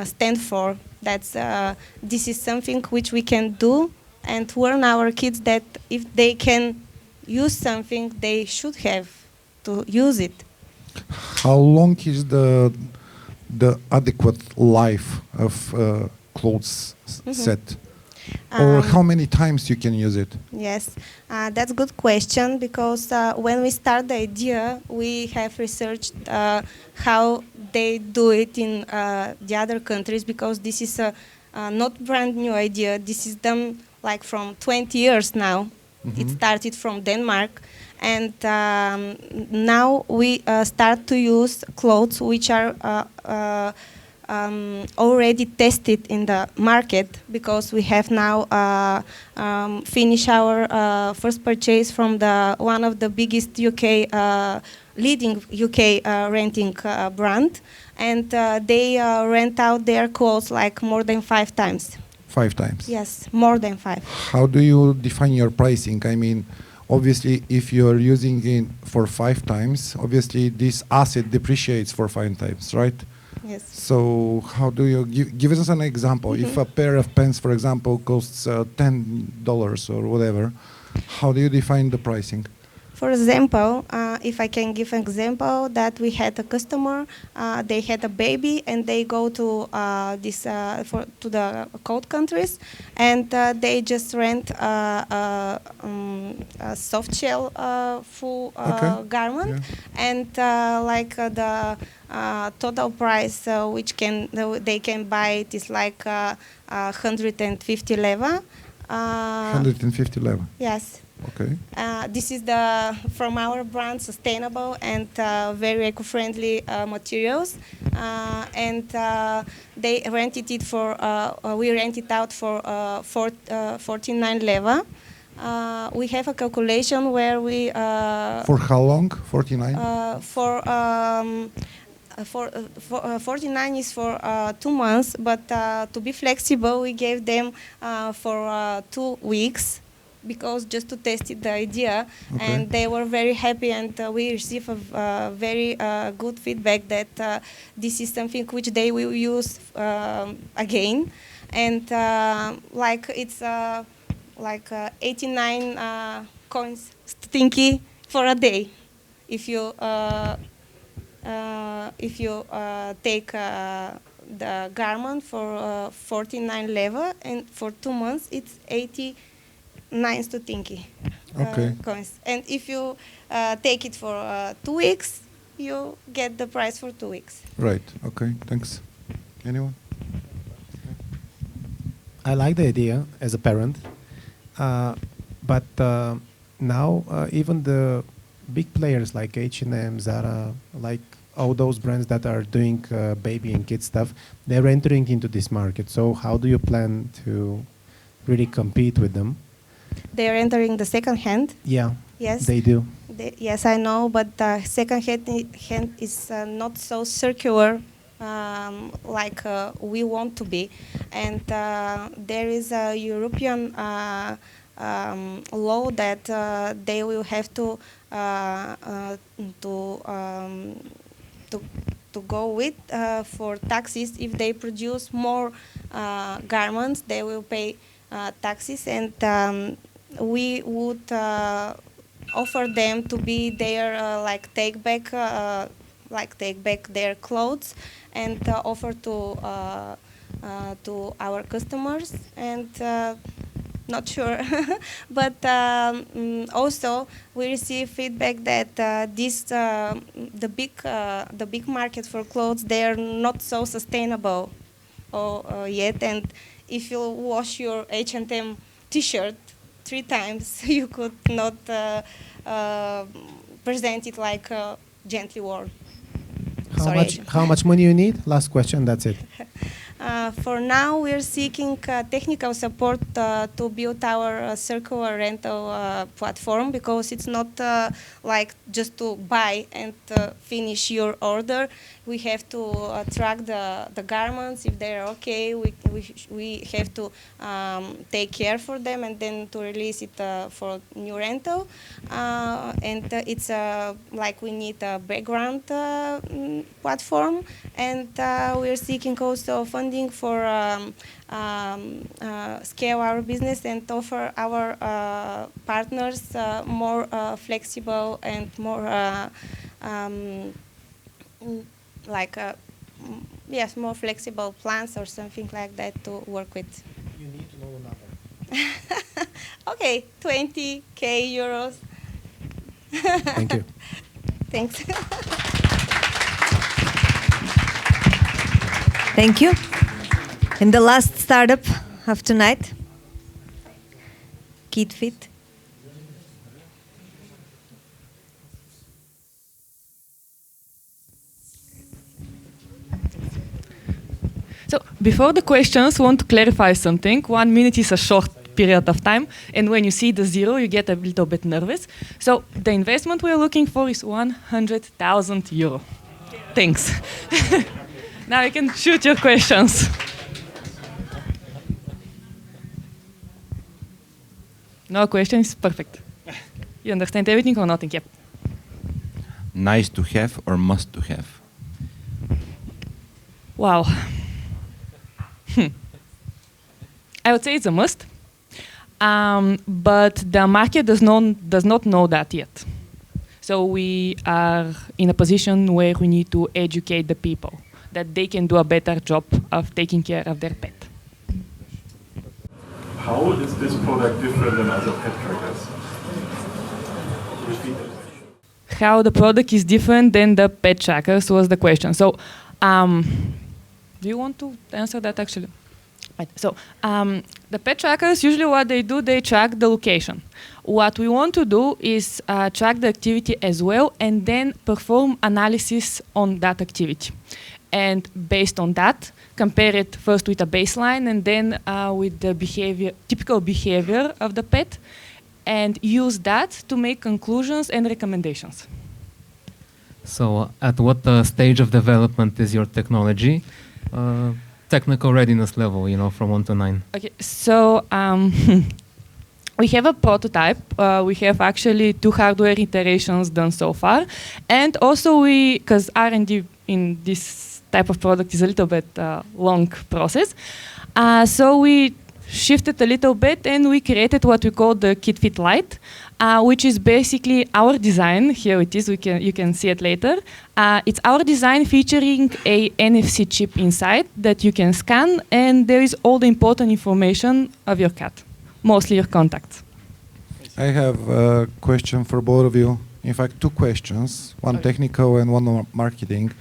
Speaker 6: stand for. This is something which we can do and warn our kids that if they can use something, they should have to use it.
Speaker 11: How long is the adequate life of clothes set? Or how many times you can use it?
Speaker 6: Yes, that's a good question because when we start the idea, we have researched how they do it in the other countries because this is a not brand new idea. This is done like from 20 years now. It started from Denmark, and now we start to use clothes which are already tested in the market because we have now finished our first purchase from one of the biggest leading UK renting brand, and they rent out their clothes like more than 5 times.
Speaker 11: 5 times?
Speaker 6: Yes, more than 5.
Speaker 11: How do you define your pricing? I mean, obviously, if you're using it for 5 times, obviously this asset depreciates for 5 times, right?
Speaker 6: Yes.
Speaker 11: So how do you give us an example? If a pair of pants, for example, costs $10 or whatever, how do you define the pricing?
Speaker 6: For example, if I can give an example, that we had a customer, they had a baby, and they go to to the cold countries, and they just rent a soft shell full garment, and like the total price which they can buy it is like 150 leva.
Speaker 11: 150 leva.
Speaker 6: Yes.
Speaker 11: Okay.
Speaker 6: This is from our brand, sustainable and very eco-friendly materials, and they rented it for. We rent it out for 49 leva. We have a calculation where we.
Speaker 11: For how long? 49.
Speaker 6: For 49 is for 2 months, but to be flexible, we gave them for 2 weeks. Because just to test the idea, and they were very happy, and we received a very good feedback that this is something which they will use again, and like it's like 89 coins stinky for a day, if you take the garment for 49 leva, and for 2 months it's 89 stinky coins. And if you take it for 2 weeks, you get the price for 2 weeks.
Speaker 11: Right. Okay. Thanks. Anyone?
Speaker 10: I like the idea as a parent, but now even the big players like H&M, Zara, like all those brands that are doing baby and kid stuff, they're entering into this market. So how do you plan to really compete with them?
Speaker 6: They are entering the second hand.
Speaker 10: Yeah.
Speaker 6: Yes.
Speaker 10: They do.
Speaker 6: Yes, I know, but second hand is not so circular like we want to be, and there is a European law that they will have to go with for taxes. If they produce more garments, they will pay taxes, and we would offer them to be there, take back their clothes, and offer to our customers. And not sure, but also we receive feedback that the big market for clothes, they are not so sustainable yet, and if you wash your H&M t-shirt 3 times, you could not present it like gently worn.
Speaker 10: How much money you need? Last question, that's it.
Speaker 6: For now, we're seeking technical support to build our circular rental platform, because it's not like just to buy and finish your order. We have to track the garments. If they're okay, we have to take care for them, and then to release it for new rental. And it's like we need a background platform, and we're seeking also funding for scale our business and offer our partners more flexible and more more flexible plans or something like that to work with.
Speaker 10: You need to know the number.
Speaker 6: Okay, 20K euros.
Speaker 10: Thank you.
Speaker 6: Thanks.
Speaker 1: Thank you. And the last startup of tonight, KidFit.
Speaker 7: So before the questions, I want to clarify something. 1 minute is a short period of time, and when you see the zero, you get a little bit nervous. So the investment we're looking for is 100,000 euro. Thanks. Now you can shoot your questions. No questions? Perfect. You understand everything or nothing? Yep.
Speaker 12: Nice to have or must to have?
Speaker 7: Wow. I would say it's a must, but the market does not know that yet. So we are in a position where we need to educate the people that they can do a better job of taking care of their pet.
Speaker 15: How is this product different than other pet trackers?
Speaker 7: How the product is different than the pet trackers was the question. So, do you want to answer that actually? Right. So, the pet trackers, usually what they do, they track the location. What we want to do is track the activity as well and then perform analysis on that activity. And based on that, compare it first with a baseline and then with the typical behavior of the pet, and use that to make conclusions and recommendations.
Speaker 13: So at what stage of development is your technology? Technical readiness level, from 1 to 9.
Speaker 7: Okay, so we have a prototype. We have actually 2 hardware iterations done so far. And also because R&D in this type of product is a little bit long process. So we shifted a little bit and we created what we call the KidFit Lite, which is basically our design. Here it is, you can see it later. It's our design featuring a NFC chip inside that you can scan, and there is all the important information of your cat, mostly your contacts.
Speaker 11: I have a question for both of you. In fact, 2 questions, one technical and one marketing.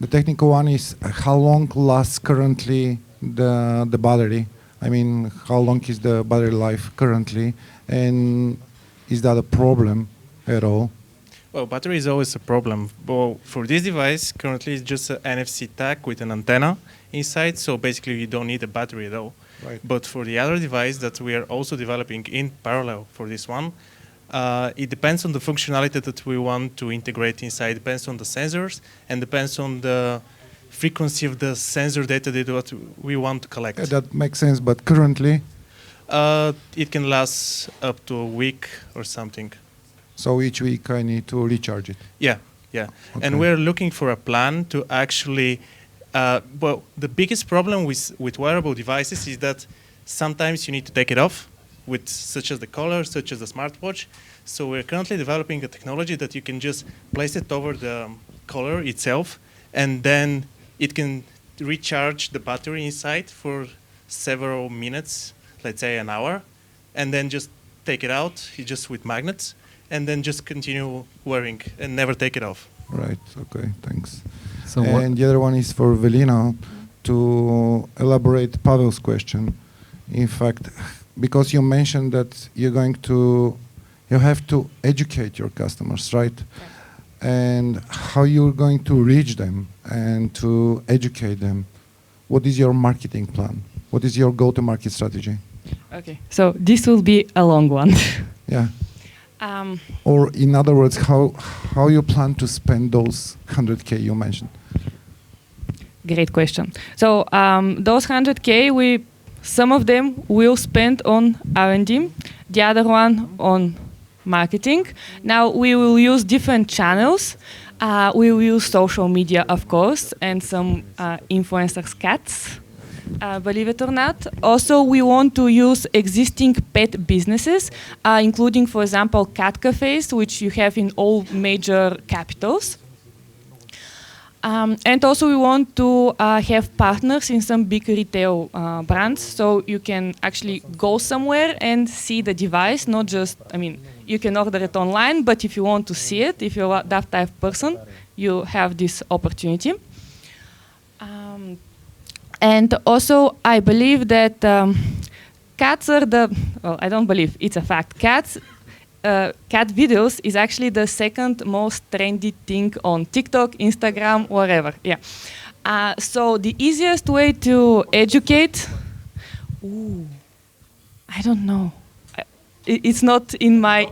Speaker 11: The technical one is how long lasts currently the battery? I mean, how long is the battery life currently? And is that a problem at all?
Speaker 16: Well, battery is always a problem. But for this device, currently it's just an NFC tag with an antenna inside. So basically you don't need a battery at all.
Speaker 11: Right.
Speaker 16: But for the other device that we are also developing in parallel for this one, it depends on the functionality that we want to integrate inside. It depends on the sensors and depends on the frequency of the sensor data that we want to collect.
Speaker 11: Yeah, that makes sense, but currently?
Speaker 16: It can last up to a week or something.
Speaker 11: So each week I need to recharge it?
Speaker 16: Yeah. Okay. And we're looking for a plan to actually, well, the biggest problem with wearable devices is that sometimes you need to take it off, such as the collar, such as the smartwatch. So we're currently developing a technology that you can just place it over the collar itself, and then it can recharge the battery inside for several minutes, let's say an hour, and then just take it out, just with magnets, and then just continue wearing and never take it off.
Speaker 11: Right, okay, thanks.
Speaker 13: So
Speaker 11: and the other one is for Velina, to elaborate Pavel's question. In fact, because you mentioned that you have to educate your customers, right? And how you're going to reach them and to educate them. What is your marketing plan? What is your go-to-market strategy?
Speaker 7: Okay, so this will be a long one.
Speaker 11: Yeah. Or in other words, how you plan to spend those 100K you mentioned?
Speaker 7: Great question. So those 100K, some of them will spend on R&D, the other one on marketing. Now we will use different channels. We will use social media, of course, and some influencers' cats, believe it or not. Also, we want to use existing pet businesses, including, for example, cat cafes, which you have in all major capitals. And also we want to have partners in some big retail brands, so you can actually go somewhere and see the device, not just, I mean, you can order it online, but if you want to see it, if you're that type of person, you have this opportunity. And also, I believe that cats are well, I don't believe, it's a fact. Cat videos is actually the second most trendy thing on TikTok, Instagram, wherever. Yeah. So the easiest way to educate, I don't know. It's not in my,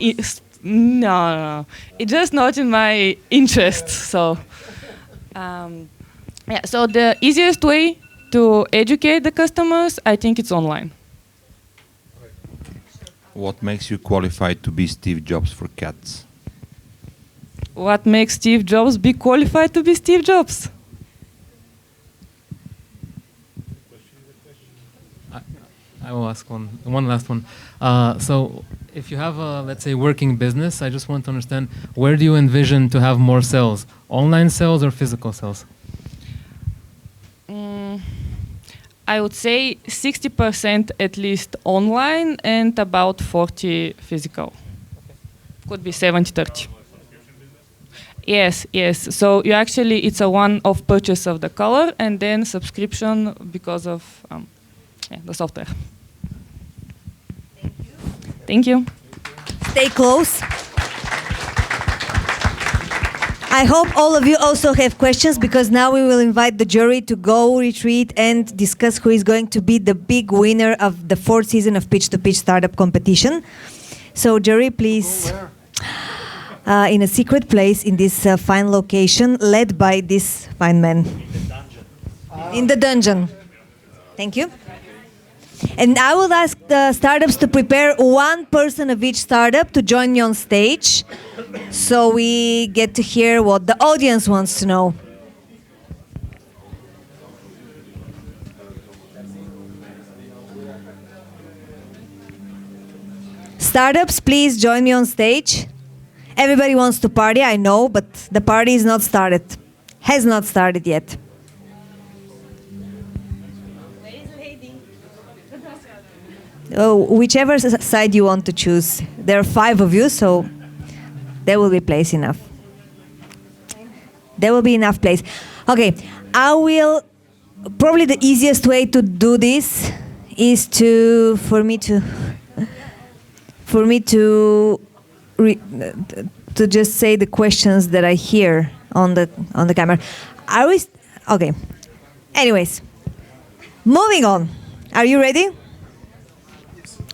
Speaker 7: no, it's just not in my interest. So, yeah. So the easiest way to educate the customers, I think it's online.
Speaker 12: What makes you qualified to be Steve Jobs for cats?
Speaker 7: What makes Steve Jobs be qualified to be Steve Jobs?
Speaker 13: I will ask one last one. So if you have a, let's say, working business, I just want to understand, where do you envision to have more sales? Online sales or physical sales?
Speaker 7: I would say 60% at least online and about 40 physical. Could be 70-30. Yes, yes. So you actually, it's a one-off purchase of the color and then subscription because of the software. Thank you.
Speaker 1: Stay close. I hope all of you also have questions, because now we will invite the jury to go retreat and discuss who is going to be the big winner of the 4th season of Pitch2Pitch Startup Competition. So jury, please, in a secret place in this fine location, led by this fine man. In the dungeon. Thank you. And I will ask the startups to prepare one person of each startup to join me on stage, so we get to hear what the audience wants to know. Startups, please join me on stage. Everybody wants to party, I know, but the party is not started. Has not started yet. Oh, whichever side you want to choose. There are 5 of you, so there will be place enough. There will be enough place. Okay, I will. Probably the easiest way to do this is for me to just say the questions that I hear on the camera. Okay. Anyways, moving on. Are you ready?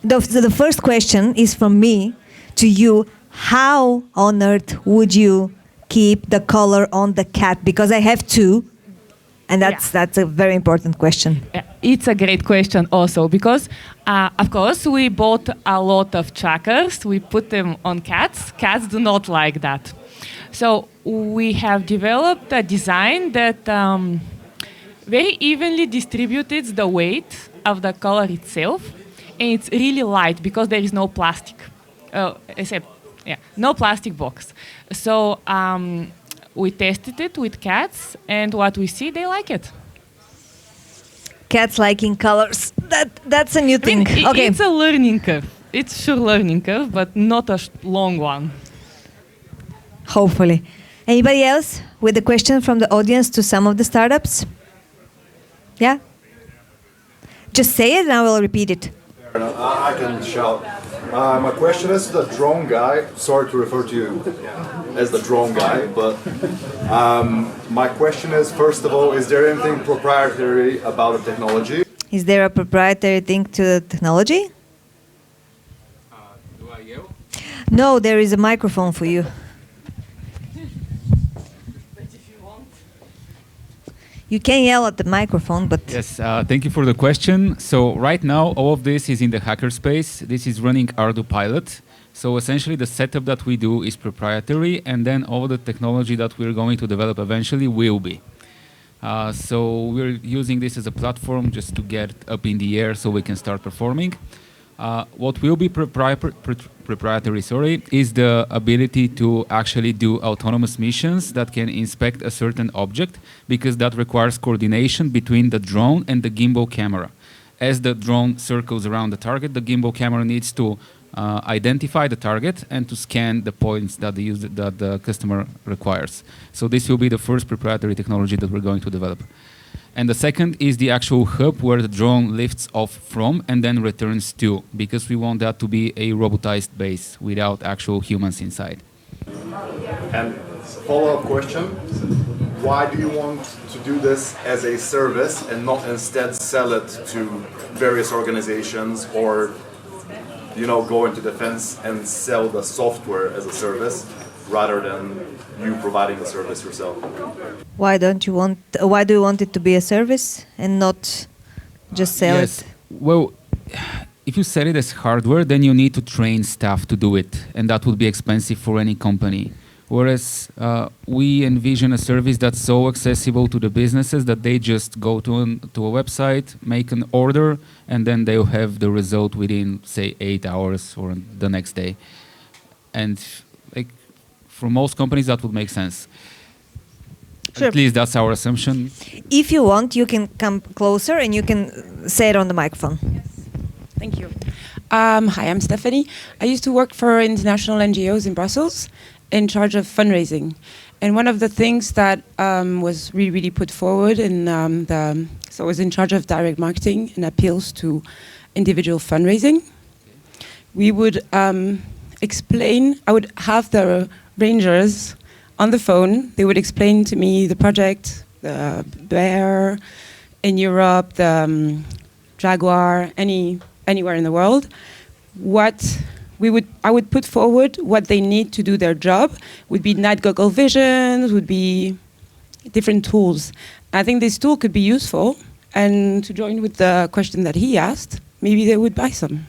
Speaker 1: The first question is from me to you. How on earth would you keep the color on the cat? Because I have 2, and that's a very important question.
Speaker 7: It's a great question also, because of course we bought a lot of trackers. We put them on cats. Cats do not like that. So we have developed a design that very evenly distributes the weight of the color itself. And it's really light because there is no plastic, no plastic box. So we tested it with cats, and what we see, they like it.
Speaker 1: Cats liking colors. That's a new thing. Okay.
Speaker 7: It's a learning curve. It's sure learning curve, but not a long one.
Speaker 1: Hopefully. Anybody else with a question from the audience to some of the startups? Yeah? Just say it and I will repeat it.
Speaker 17: I can shout. My question is to the drone guy. Sorry to refer to you as the drone guy, but my question is, first of all, is there anything proprietary about the technology?
Speaker 1: Is there a proprietary thing to the technology?
Speaker 5: Do I yell?
Speaker 1: No, there is a microphone for you. You can yell at the microphone, but...
Speaker 5: Yes, thank you for the question. So right now, all of this is in the hackerspace. This is running Arduino Pilot. So essentially, the setup that we do is proprietary, and then all the technology that we're going to develop eventually will be. So we're using this as a platform just to get up in the air so we can start performing. What will be proprietary, is the ability to actually do autonomous missions that can inspect a certain object, because that requires coordination between the drone and the gimbal camera. As the drone circles around the target, the gimbal camera needs to identify the target and to scan the points that the customer requires. So this will be the first proprietary technology that we're going to develop. And the second is the actual hub where the drone lifts off from and then returns to, because we want that to be a robotized base without actual humans inside.
Speaker 17: And follow-up question, why do you want to do this as a service and not instead sell it to various organizations, or go into defense and sell the software as a service rather than you providing the service yourself?
Speaker 1: Why do you want it to be a service and not just sell it?
Speaker 5: Well, if you sell it as hardware, then you need to train staff to do it, and that would be expensive for any company. Whereas we envision a service that's so accessible to the businesses that they just go to a website, make an order, and then they'll have the result within, say, 8 hours or the next day. And for most companies, that would make sense.
Speaker 1: Sure.
Speaker 5: At least that's our assumption.
Speaker 1: If you want, you can come closer and you can say it on the microphone.
Speaker 18: Yes. Thank you. Hi, I'm Stephanie. I used to work for international NGOs in Brussels in charge of fundraising. And one of the things that was really put forward so I was in charge of direct marketing and appeals to individual fundraising. We would I would have the rangers on the phone. They would explain to me the project, the bear in Europe, the jaguar, anywhere in the world. I would put forward what they need to do their job. Would be night goggle vision, would be different tools. I think this tool could be useful, and to join with the question that he asked, maybe they would buy some.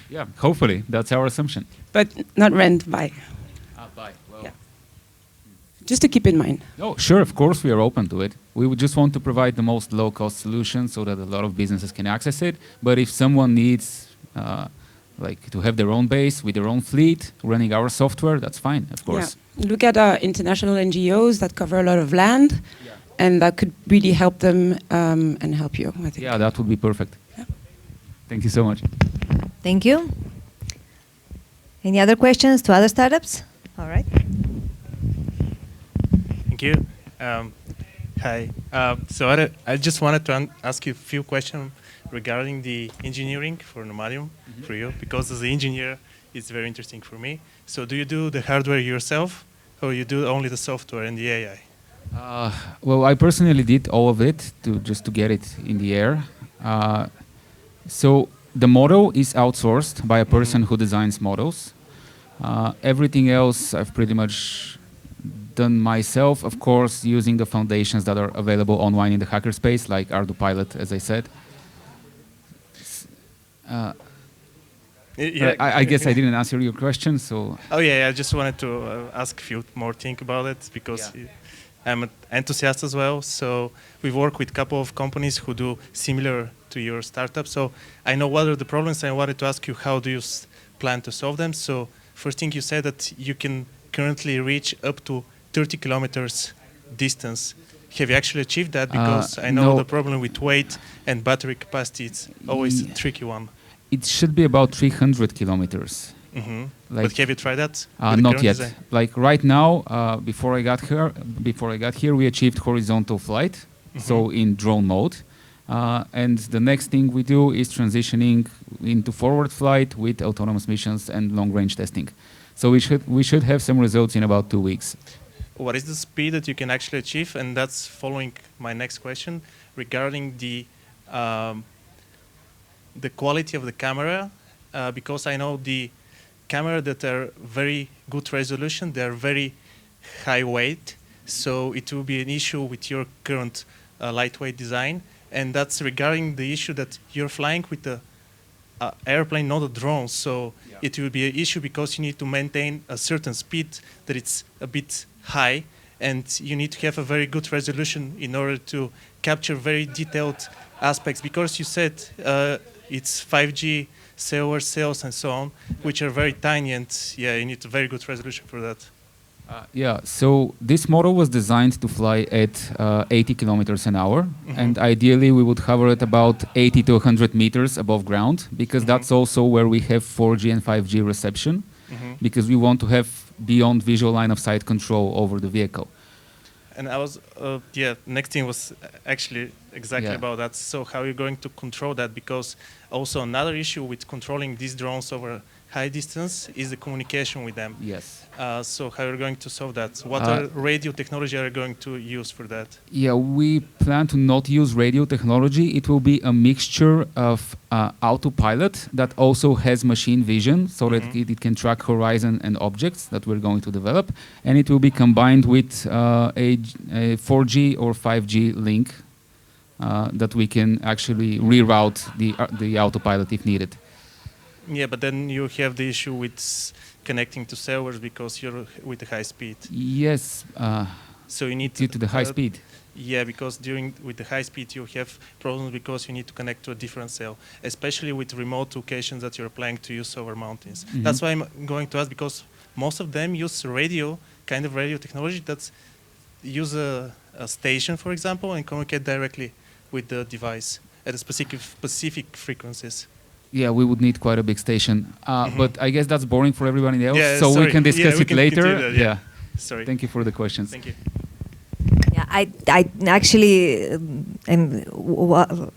Speaker 5: Yeah, hopefully, that's our assumption.
Speaker 18: But not rent, buy.
Speaker 5: Buy, well.
Speaker 18: Yeah. Just to keep in mind.
Speaker 5: No, sure, of course we are open to it. We would just want to provide the most low-cost solution so that a lot of businesses can access it. But if someone needs to have their own base with their own fleet running our software, that's fine, of course.
Speaker 18: Yeah. Look at international NGOs that cover a lot of land, and that could really help them and help you, I think.
Speaker 5: Yeah, that would be perfect.
Speaker 18: Yeah.
Speaker 5: Thank you so much.
Speaker 1: Thank you. Any other questions to other startups? All right.
Speaker 16: Thank you. Hi. So I just wanted to ask you a few questions regarding the engineering for Nomadium for you, because as an engineer, it's very interesting for me. So do you do the hardware yourself, or you do only the software and the AI?
Speaker 5: Well, I personally did all of it just to get it in the air. So the model is outsourced by a person who designs models. Everything else I've pretty much done myself, of course, using the foundations that are available online in the hackerspace, like ArduPilot, as I said. I guess I didn't answer your question, so...
Speaker 16: Oh, yeah, I just wanted to ask a few more things about it, because I'm an enthusiast as well. So we work with a couple of companies who do similar to your startup. So I know what are the problems, and I wanted to ask you, how do you plan to solve them? So first thing, you said that you can currently reach up to 30 kilometers distance. Have you actually achieved that? Because I know the problem with weight and battery capacity, it's always a tricky one.
Speaker 5: It should be about 300 kilometers.
Speaker 16: Mm-hmm. But have you tried that?
Speaker 5: Not yet. Design? Like right now, before I got here, we achieved horizontal flight, so in drone mode. And the next thing we do is transitioning into forward flight with autonomous missions and long-range testing. So we should have some results in about 2 weeks.
Speaker 16: What is the speed that you can actually achieve? And that's following my next question regarding the quality of the camera, because I know the camera that are very good resolution, they are very high weight, so it will be an issue with your current lightweight design. And that's regarding the issue that you're flying with the airplane, not a drone, so it will be an issue because you need to maintain a certain speed that it's a bit high, and you need to have a very good resolution in order to capture very detailed aspects, because you said it's 5G server cells and so on, which are very tiny, and yeah, you need a very good resolution for that.
Speaker 5: Yeah, so this model was designed to fly at 80 kilometers an hour, and ideally we would hover at about 80 to 100 meters above ground, because that's also where we have 4G and 5G reception, because we want to have beyond visual line of sight control over the vehicle.
Speaker 16: And I was, next thing was actually exactly about that. So how are you going to control that? Because also another issue with controlling these drones over high distance is the communication with them.
Speaker 5: Yes.
Speaker 16: So how are you going to solve that? What radio technology are you going to use for that?
Speaker 5: Yeah, we plan to not use radio technology. It will be a mixture of autopilot that also has machine vision, so that it can track horizon and objects that we're going to develop. And it will be combined with a 4G or 5G link that we can actually reroute the autopilot if needed.
Speaker 16: Yeah, but then you have the issue with connecting to servers because you're with the high speed.
Speaker 5: Yes.
Speaker 16: So you need
Speaker 5: due to the high speed.
Speaker 16: Yeah, because with the high speed you have problems because you need to connect to a different cell, especially with remote locations that you're planning to use over mountains. That's why I'm going to ask, because most of them use radio technology that's use a station, for example, and communicate directly with the device at a specific frequencies.
Speaker 5: Yeah, we would need quite a big station, but I guess that's boring for everybody else.
Speaker 16: Yeah,
Speaker 5: so
Speaker 16: sorry.
Speaker 5: we can discuss it later.
Speaker 16: That, yeah. Sorry.
Speaker 5: Thank you for the questions.
Speaker 16: Thank you.
Speaker 1: Yeah, I actually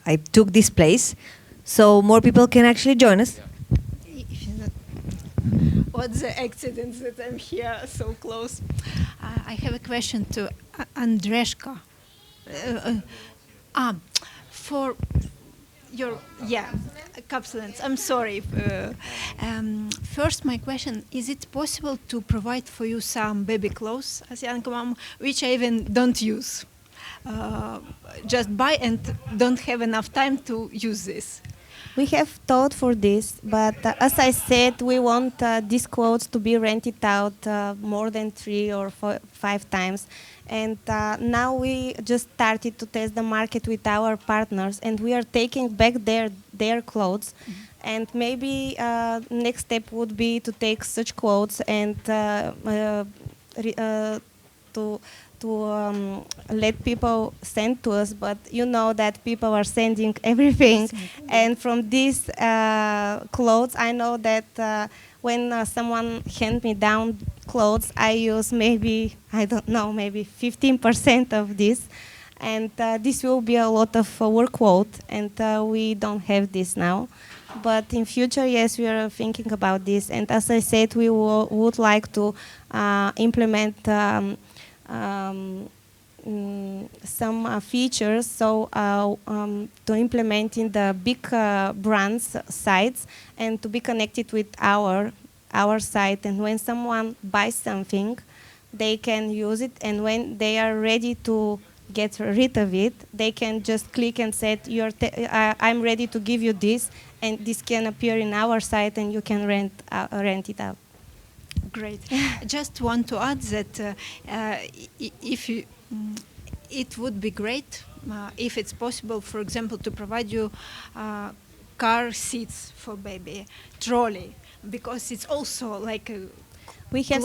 Speaker 1: I took this place, so more people can actually join us.
Speaker 19: What's the accident that I'm here so close? I have a question to Andreshka. For your capsulants. I'm sorry. First, my question: is it possible to provide for you some baby clothes as young mom, which I even don't use? Just buy and don't have enough time to use this.
Speaker 6: We have thought for this, but as I said, we want these clothes to be rented out more than 3 or 5 times. And now we just started to test the market with our partners, and we are taking back their clothes. And maybe next step would be to take such clothes and to let people send to us, but you know that people are sending everything. And from these clothes, I know that when someone hands me down clothes, I use maybe, I don't know, maybe 15% of this. And this will be a lot of workload, and we don't have this now. But in future, yes, we are thinking about this. And as I said, we would like to implement some features, so to implement in the big brands sites and to be connected with our site. And when someone buys something, they can use it, and when they are ready to get rid of it, they can just click and say, I'm ready to give you this, and this can appear in our site and you can rent it out.
Speaker 19: Great. Just want to add that it would be great if it's possible, for example, to provide you car seats for baby, trolley, because it's also like a
Speaker 6: we have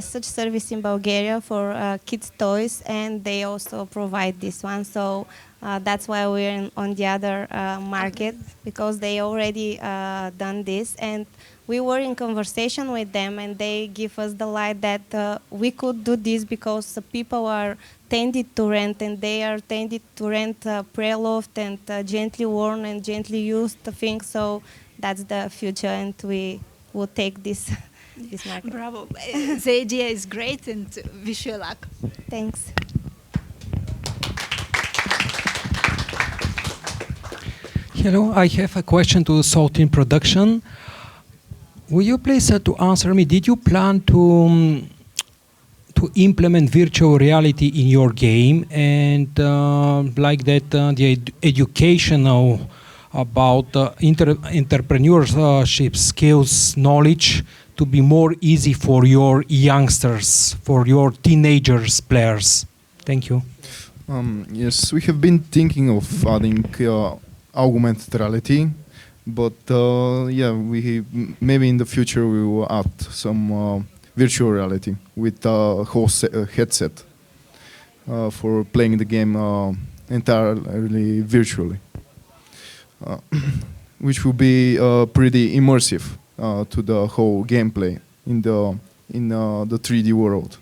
Speaker 6: such service in Bulgaria for kids' toys, and they also provide this one. So that's why we're on the other market, because they already done this. And we were in conversation with them, and they give us the light that we could do this because people are tended to rent, and they are tended to rent pre-loved and gently worn and gently used things. So that's the future, and we will take this. This market.
Speaker 19: Bravo. The idea is great, and wish you luck.
Speaker 6: Thanks.
Speaker 20: Hello, I have a question to Saltin Production. Will you please to answer me, did you plan to implement virtual reality in your game, and like that the educational about entrepreneurship skills, knowledge, to be more easy for your youngsters, for your teenagers players? Thank you.
Speaker 4: Yes, we have been thinking of adding augmented reality But yeah, maybe in the future we will add some virtual reality with a whole headset for playing the game entirely virtually, which will be pretty immersive to the whole gameplay in the 3D world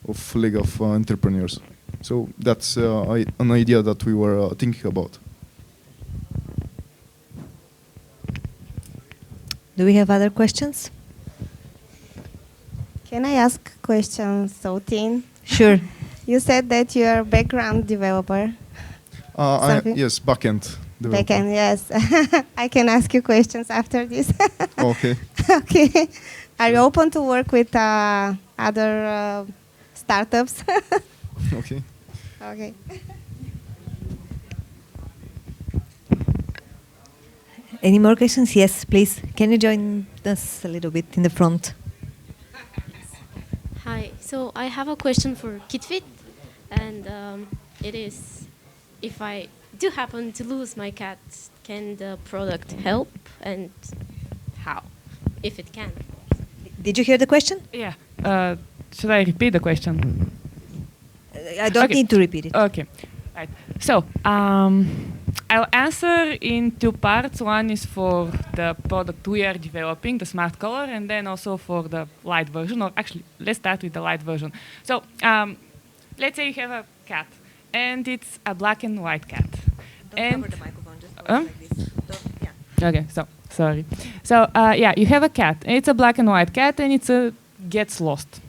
Speaker 4: of League of Entrepreneurs. So that's an idea that we were thinking about.
Speaker 1: Do we have other questions?
Speaker 6: Can I ask questions, Sautin?
Speaker 1: Sure.
Speaker 6: You said that you're a background developer.
Speaker 4: Yes, backend developer.
Speaker 6: Backend, yes. I can ask you questions after this.
Speaker 4: Okay.
Speaker 6: Okay. Are you open to work with other startups?
Speaker 4: Okay.
Speaker 6: Okay.
Speaker 1: Any more questions? Yes, please. Can you join us a little bit in the front?
Speaker 21: Hi. So I have a question for KitFit, and it is, if I do happen to lose my cat, can the product help, and how, if it can?
Speaker 1: Did you hear the question?
Speaker 7: Yeah. Should I repeat the question?
Speaker 1: I don't need to repeat it.
Speaker 7: Okay. Right. So, I'll answer in two parts. One is for the product we are developing, the smart color, and then also for the light version. Or actually, let's start with the light version. So, let's say you have a cat, and it's a black and white cat.
Speaker 1: Don't cover the microphone, just hold it like this. Yeah.
Speaker 7: Okay, so sorry. So yeah, you have a cat. It's a black and white cat, and it gets lost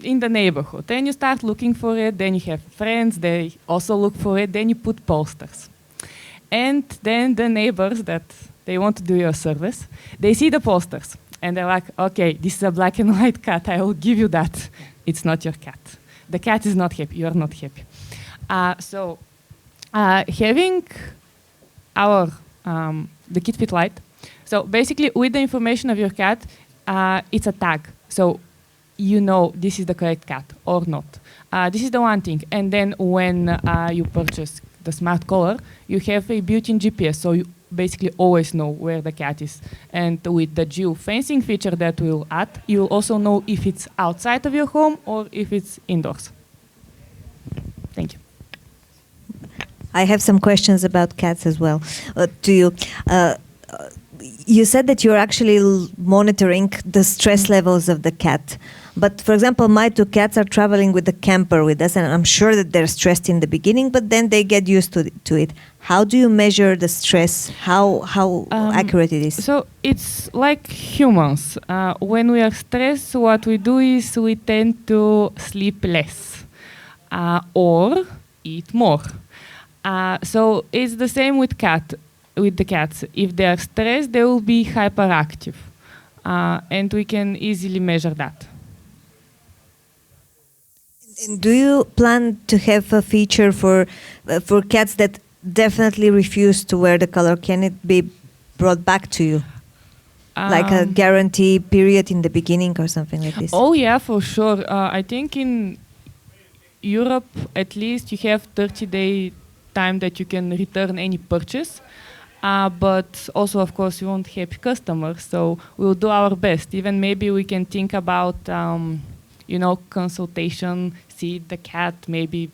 Speaker 7: in the neighborhood. Then you start looking for it. Then you have friends. They also look for it. Then you put posters, and then the neighbors that they want to do your service, they see the posters, and they're like, "Okay, this is a black and white cat. I will give you that. It's not your cat. The cat is not happy. You are not happy." So having our the KitFit Lite. So basically, with the information of your cat, it's a tag. So you know this is the correct cat or not. This is the one thing. And then when you purchase the smart collar, you have a built-in GPS. So you basically always know where the cat is. And with the geofencing feature that we'll add, you'll also know if it's outside of your home or if it's indoors. Thank you.
Speaker 1: I have some questions about cats as well to you. You said that you're actually monitoring the stress levels of the cat. But for example, my two cats are traveling with the camper with us, and I'm sure that they're stressed in the beginning, but then they get used to it. How do you measure the stress? How accurate it is?
Speaker 7: So it's like humans. When we are stressed, what we do is we tend to sleep less or eat more. So it's the same with the cats. If they are stressed, they will be hyperactive, and we can easily measure that.
Speaker 1: And do you plan to have a feature for cats that definitely refuse to wear the color? Can it be brought back to you? Like a guarantee period in the beginning or something like this?
Speaker 7: Oh yeah, for sure. I think in Europe, at least, you have 30-day time that you can return any purchase. But also, of course, you won't have customers, so we'll do our best. Even maybe we can think about, consultation, see the cat, maybe,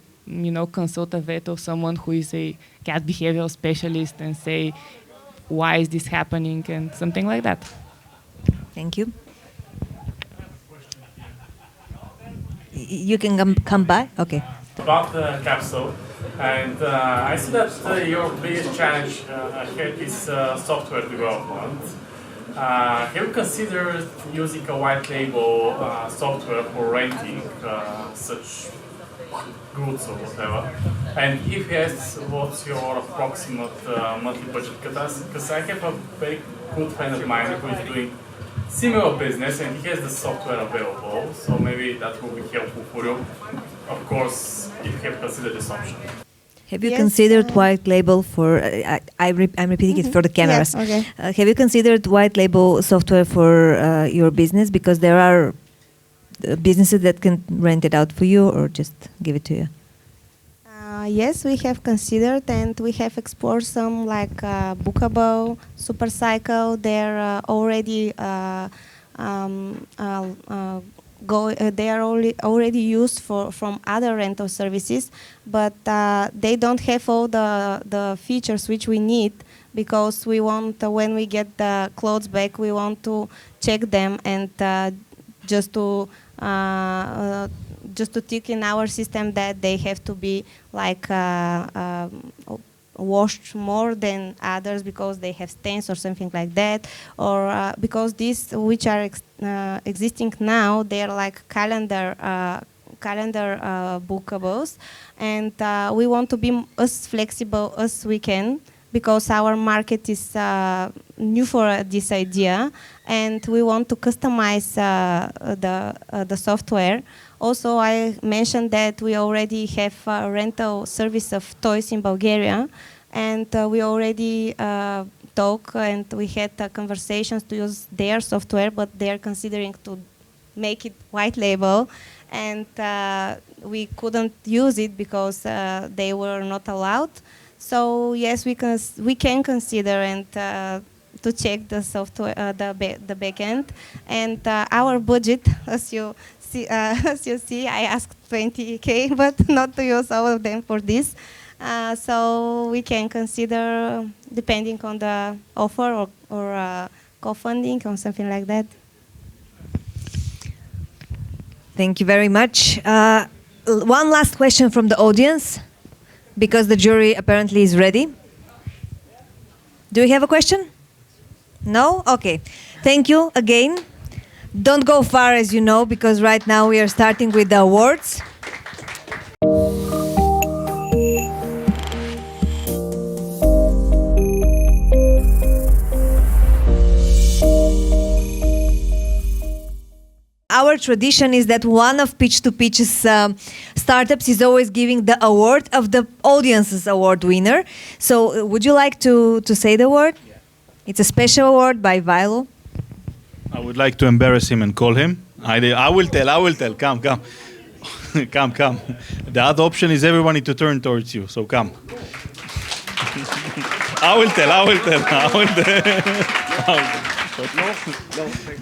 Speaker 7: consult a vet or someone who is a cat behavioral specialist and say, why is this happening, and something like that.
Speaker 1: Thank you. You can come by? Okay.
Speaker 22: About the capsule. And I see that your biggest challenge ahead is software development. Have you considered using a white label software for renting such goods or whatever? And if yes, what's your approximate monthly budget? Because I have a very good friend of mine who is doing similar business and he has the software available, so maybe that will be helpful for you. Of course, if you have considered this option.
Speaker 1: Have you considered white label for, I'm repeating it for the cameras.
Speaker 6: Yes, okay.
Speaker 1: Have you considered white label software for your business? Because there are businesses that can rent it out for you or just give it to you.
Speaker 6: Yes, we have considered and we have explored some like Bookable, Supercycle. They're already they are already used from other rental services, but they don't have all the features which we need, because we want when we get the clothes back, we want to check them and just to tick in our system that they have to be like washed more than others because they have stains or something like that, or because these which are existing now, they are like calendar bookables, and we want to be as flexible as we can, because our market is new for this idea, and we want to customize the software. Also, I mentioned that we already have a rental service of toys in Bulgaria, and we already talk and we had conversations to use their software, but they are considering to make it white label, and we couldn't use it because they were not allowed. So yes, we can consider and to check the software, the backend, and our budget, as you see, I asked 20K, but not to use all of them for this. So we can consider depending on the offer or co-funding or something like that.
Speaker 1: Thank you very much. One last question from the audience, because the jury apparently is ready. Do we have a question? No? Okay. Thank you again. Don't go far, as you know, because right now we are starting with the awards. Our tradition is that one of Pitch2Pitch's startups is always giving the award of the audience's award winner. So would you like to say the word? Yeah. It's a special award by Vilo.
Speaker 2: I would like to embarrass him and call him. I will tell. Come. come. The other option is everyone need to turn towards you, so come. I will tell.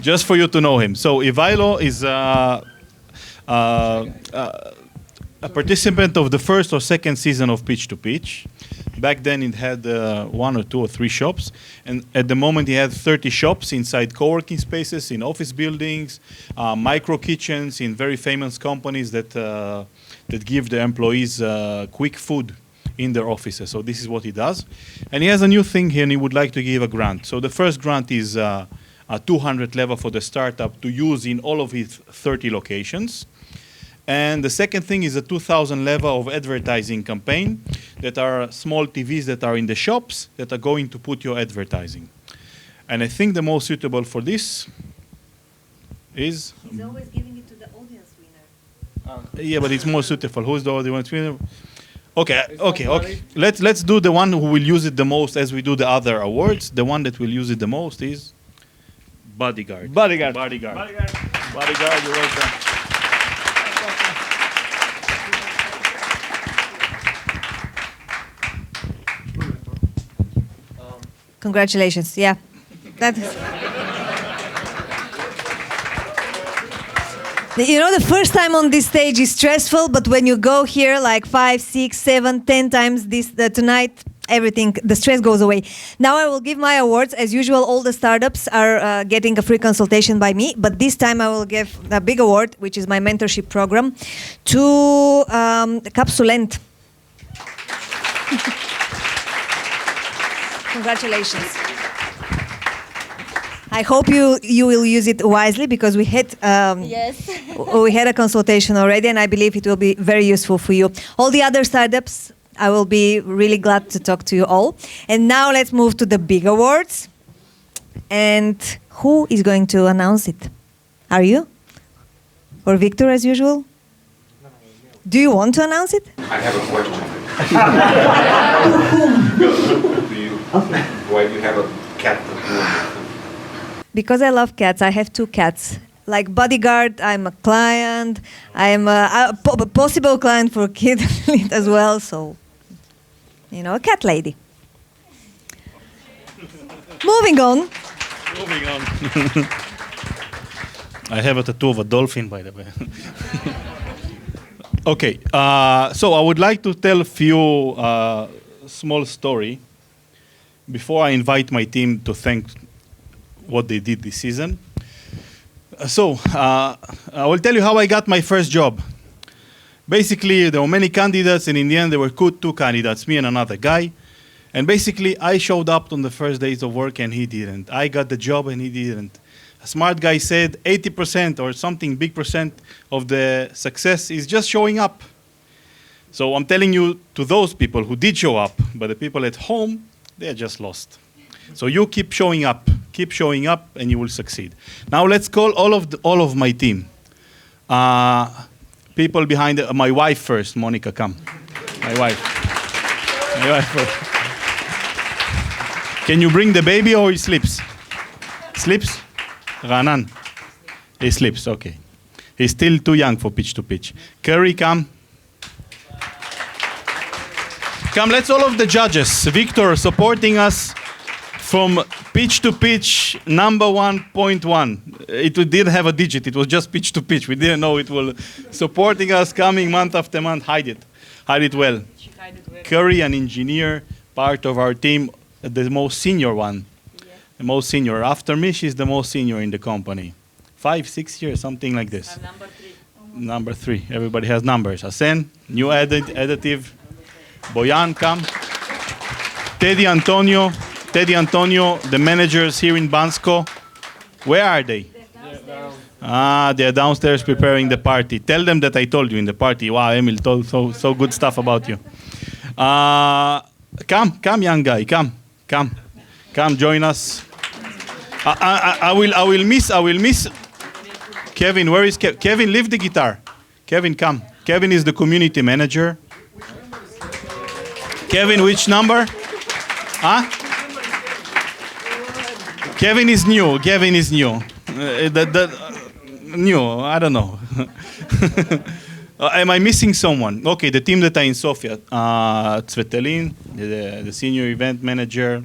Speaker 2: Just for you to know him. So Ivailo is a participant of the first or second season of Pitch2Pitch. Back then it had 1 or 2 or 3 shops, and at the moment he had 30 shops inside co-working spaces, in office buildings, micro kitchens, in very famous companies that give the employees quick food in their offices. So this is what he does. And he has a new thing here, and he would like to give a grant. So the first grant is a 200 level for the startup to use in all of his 30 locations. And the second thing is a 2,000 level of advertising campaign that are small TVs that are in the shops that are going to put your advertising. And I think the most suitable for this is...
Speaker 1: He's always giving it to the audience winner.
Speaker 2: Yeah, but it's more suitable. Who's the audience winner? Okay. Let's do the one who will use it the most, as we do the other awards. The one that will use it the most is Bodyguard. Bodyguard, you're welcome.
Speaker 1: Congratulations. Yeah. That is. You know, the first time on this stage is stressful, but when you go here like 5, 6, 7, 10 times tonight, everything, the stress goes away. Now I will give my awards. As usual, all the startups are getting a free consultation by me, but this time I will give a big award, which is my mentorship program, to Capsulent. Congratulations. I hope you will use it wisely, because we had we had a consultation already, and I believe it will be very useful for you. All the other startups, I will be really glad to talk to you all. And now let's move to the big awards. And who is going to announce it? Are you? Or Victor, as usual? Do you want to announce it?
Speaker 3: I have a question. Why do you have a cat?
Speaker 1: Because I love cats. I have 2 cats. like bodyguard. I'm a client. I'm a possible client for Kid Lead as well. So, you know, a cat lady. Moving on.
Speaker 2: Moving on. I have a tattoo of a dolphin, by the way. Okay, so I would like to tell a few small story before I invite my team to thank what they did this season. I will tell you how I got my first job. Basically, there were many candidates, and in the end, there were two candidates, me and another guy. And basically, I showed up on the first days of work, and he didn't. I got the job, and he didn't. A smart guy said 80% or something big percent of the success is just showing up. So I'm telling you, to those people who did show up, but the people at home, they're just lost. So you keep showing up, and you will succeed. Now let's call all of my team. People behind my wife first. Monica, come. My wife. My wife first. Can you bring the baby or he sleeps? Sleeps? Ranan. He sleeps, okay. He's still too young for Pitch2Pitch. Curry, come. Come, let's all of the judges. Victor supporting us from Pitch2Pitch number 1.1. It didn't have a digit, it was just Pitch2Pitch. We didn't know it will supporting us, coming month after month. Hide it well. Curry, an engineer, part of our team, the most senior one. The most senior. After me, she's the most senior in the company. 5, 6 years, something like this.
Speaker 7: Number 3.
Speaker 2: Number 3. Everybody has numbers. Asen, new additive. Boyan, come. Teddy Antonio, the managers here in Bansko. Where are they? They're downstairs preparing the party. Tell them that I told you in the party. Wow, Emil told so good stuff about you. Come, young guy, come, join us. I will miss. Kevin, where is Kevin? Kevin, leave the guitar. Kevin, come. Kevin is the community manager. Kevin, which number? Kevin is new. New, I don't know. Am I missing someone? Okay, the team that are in Sofia. Tsvetelin, the senior event manager.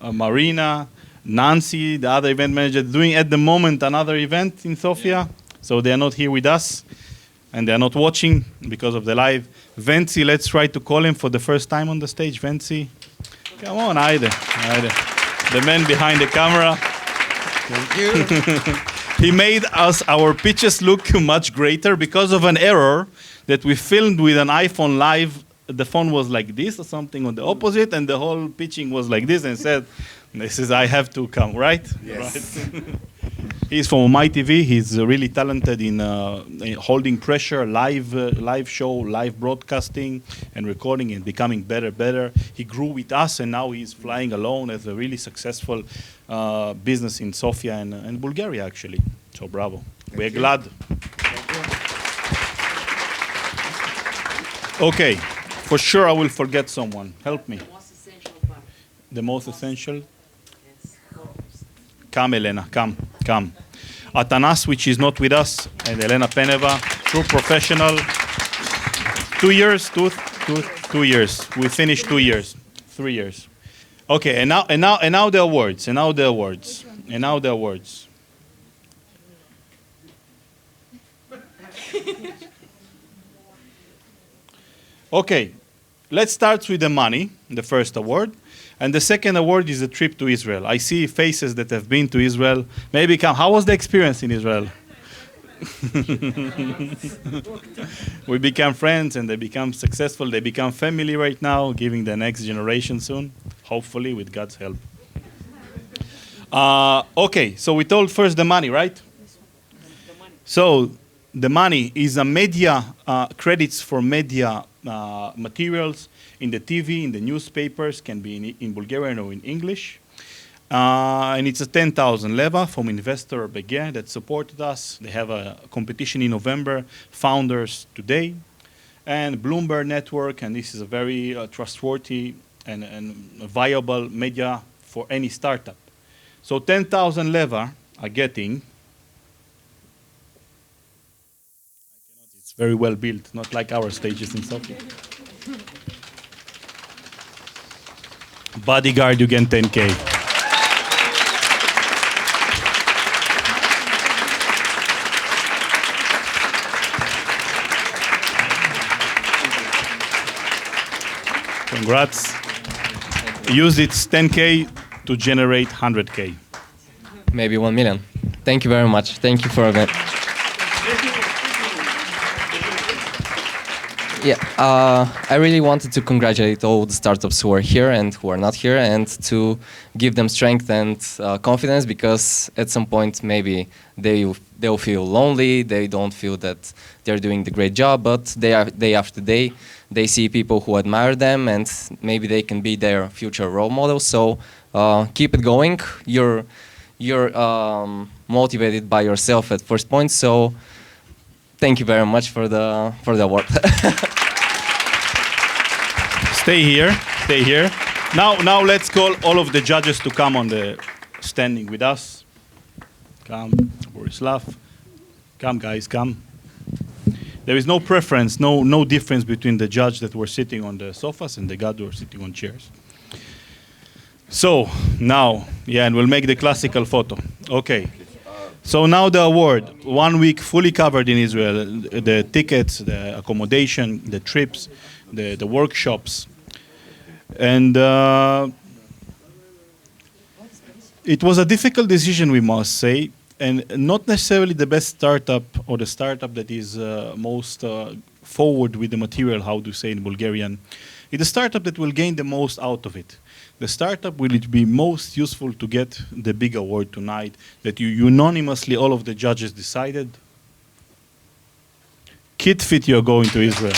Speaker 2: Marina, Nancy, the other event manager, doing at the moment another event in Sofia. So they are not here with us. And they are not watching because of the live. Venci, let's try to call him for the first time on the stage. Venci, come on, Aide. The man behind the camera.
Speaker 3: Thank you.
Speaker 2: He made our pitches look much greater because of an error that we filmed with an iPhone live. The phone was like this or something on the opposite, and the whole pitching was like this, and said, I have to come, right?
Speaker 3: Yes.
Speaker 2: Right. He's from Omai.TV. He's really talented in holding pressure, live show, live broadcasting, and recording, and becoming better. He grew with us, and now he's flying alone as a really successful business in Sofia and Bulgaria, actually. So bravo. We're glad. Okay, for sure I will forget someone. Help me. The most essential? Come, Elena, come. Atanas, which is not with us, and Elena Peneva, true professional. 2 years, two years. We finished 2 years, 3 years. Okay, and now the awards. Okay, let's start with the money, the first award. And the second award is a trip to Israel. I see faces that have been to Israel. Maybe come. How was the experience in Israel? We become friends and they become successful. They become family right now, giving the next generation soon, hopefully with God's help. Okay, so we told first the money, right? So the money is a media, credits for media materials in the TV, in the newspapers, can be in Bulgarian or in English. And it's a 10,000 leva from investor Begeh that supported us. They have a competition in November, Founders Today, and Bloomberg Network, and this is a very trustworthy and viable media for any startup. So 10,000 leva are getting It's very well built, not like our stages in Sofia. Bodyguard, you get 10K. Congrats. Use its 10K to generate 100K.
Speaker 9: Maybe 1 million. Thank you very much. Thank you for event. Yeah, I really wanted to congratulate all the startups who are here and who are not here, and to give them strength and confidence, because at some point maybe they'll feel lonely, they don't feel that they're doing the great job, but day after day they see people who admire them, and maybe they can be their future role models. So keep it going. You're motivated by yourself at first point. So thank you very much for the award.
Speaker 2: Stay here. Stay here. Now let's call all of the judges to come on the standing with us. Come, Borislav. Come, guys, come. There is no preference, no difference between the judge that were sitting on the sofas and the guys who were sitting on chairs. So now, yeah, and we'll make the classical photo. Okay. So now the award, 1 week fully covered in Israel, the tickets, the accommodation, the trips, the workshops. And it was a difficult decision, we must say, and not necessarily the best startup or the startup that is most forward with the material, how to say in Bulgarian. It's a startup that will gain the most out of it. The startup will it be most useful to get the big award tonight that you unanimously, all of the judges decided? KitFit, you're going to Israel.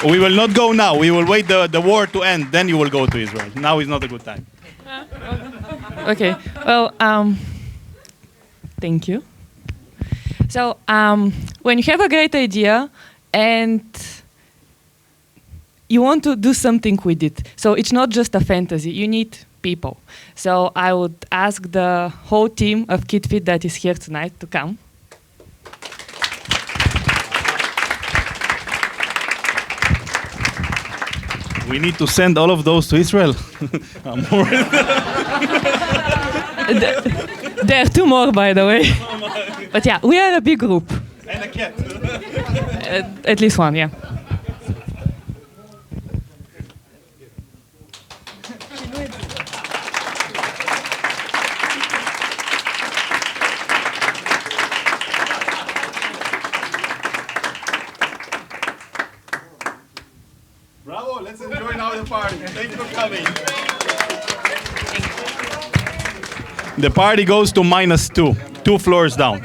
Speaker 2: We will not go now. We will wait the war to end. Then you will go to Israel. Now is not a good time.
Speaker 7: Okay. Well, thank you. So when you have a great idea and you want to do something with it, so it's not just a fantasy, you need people. So I would ask the whole team of KitFit that is here tonight to come.
Speaker 2: We need to send all of those to Israel. I'm worried.
Speaker 7: There are 2 more, by the way. But yeah, we are a big group.
Speaker 2: And a cat.
Speaker 7: At least one, yeah.
Speaker 2: Bravo, let's enjoy now the party. Thanks for coming. The party goes to -2, 2 floors down.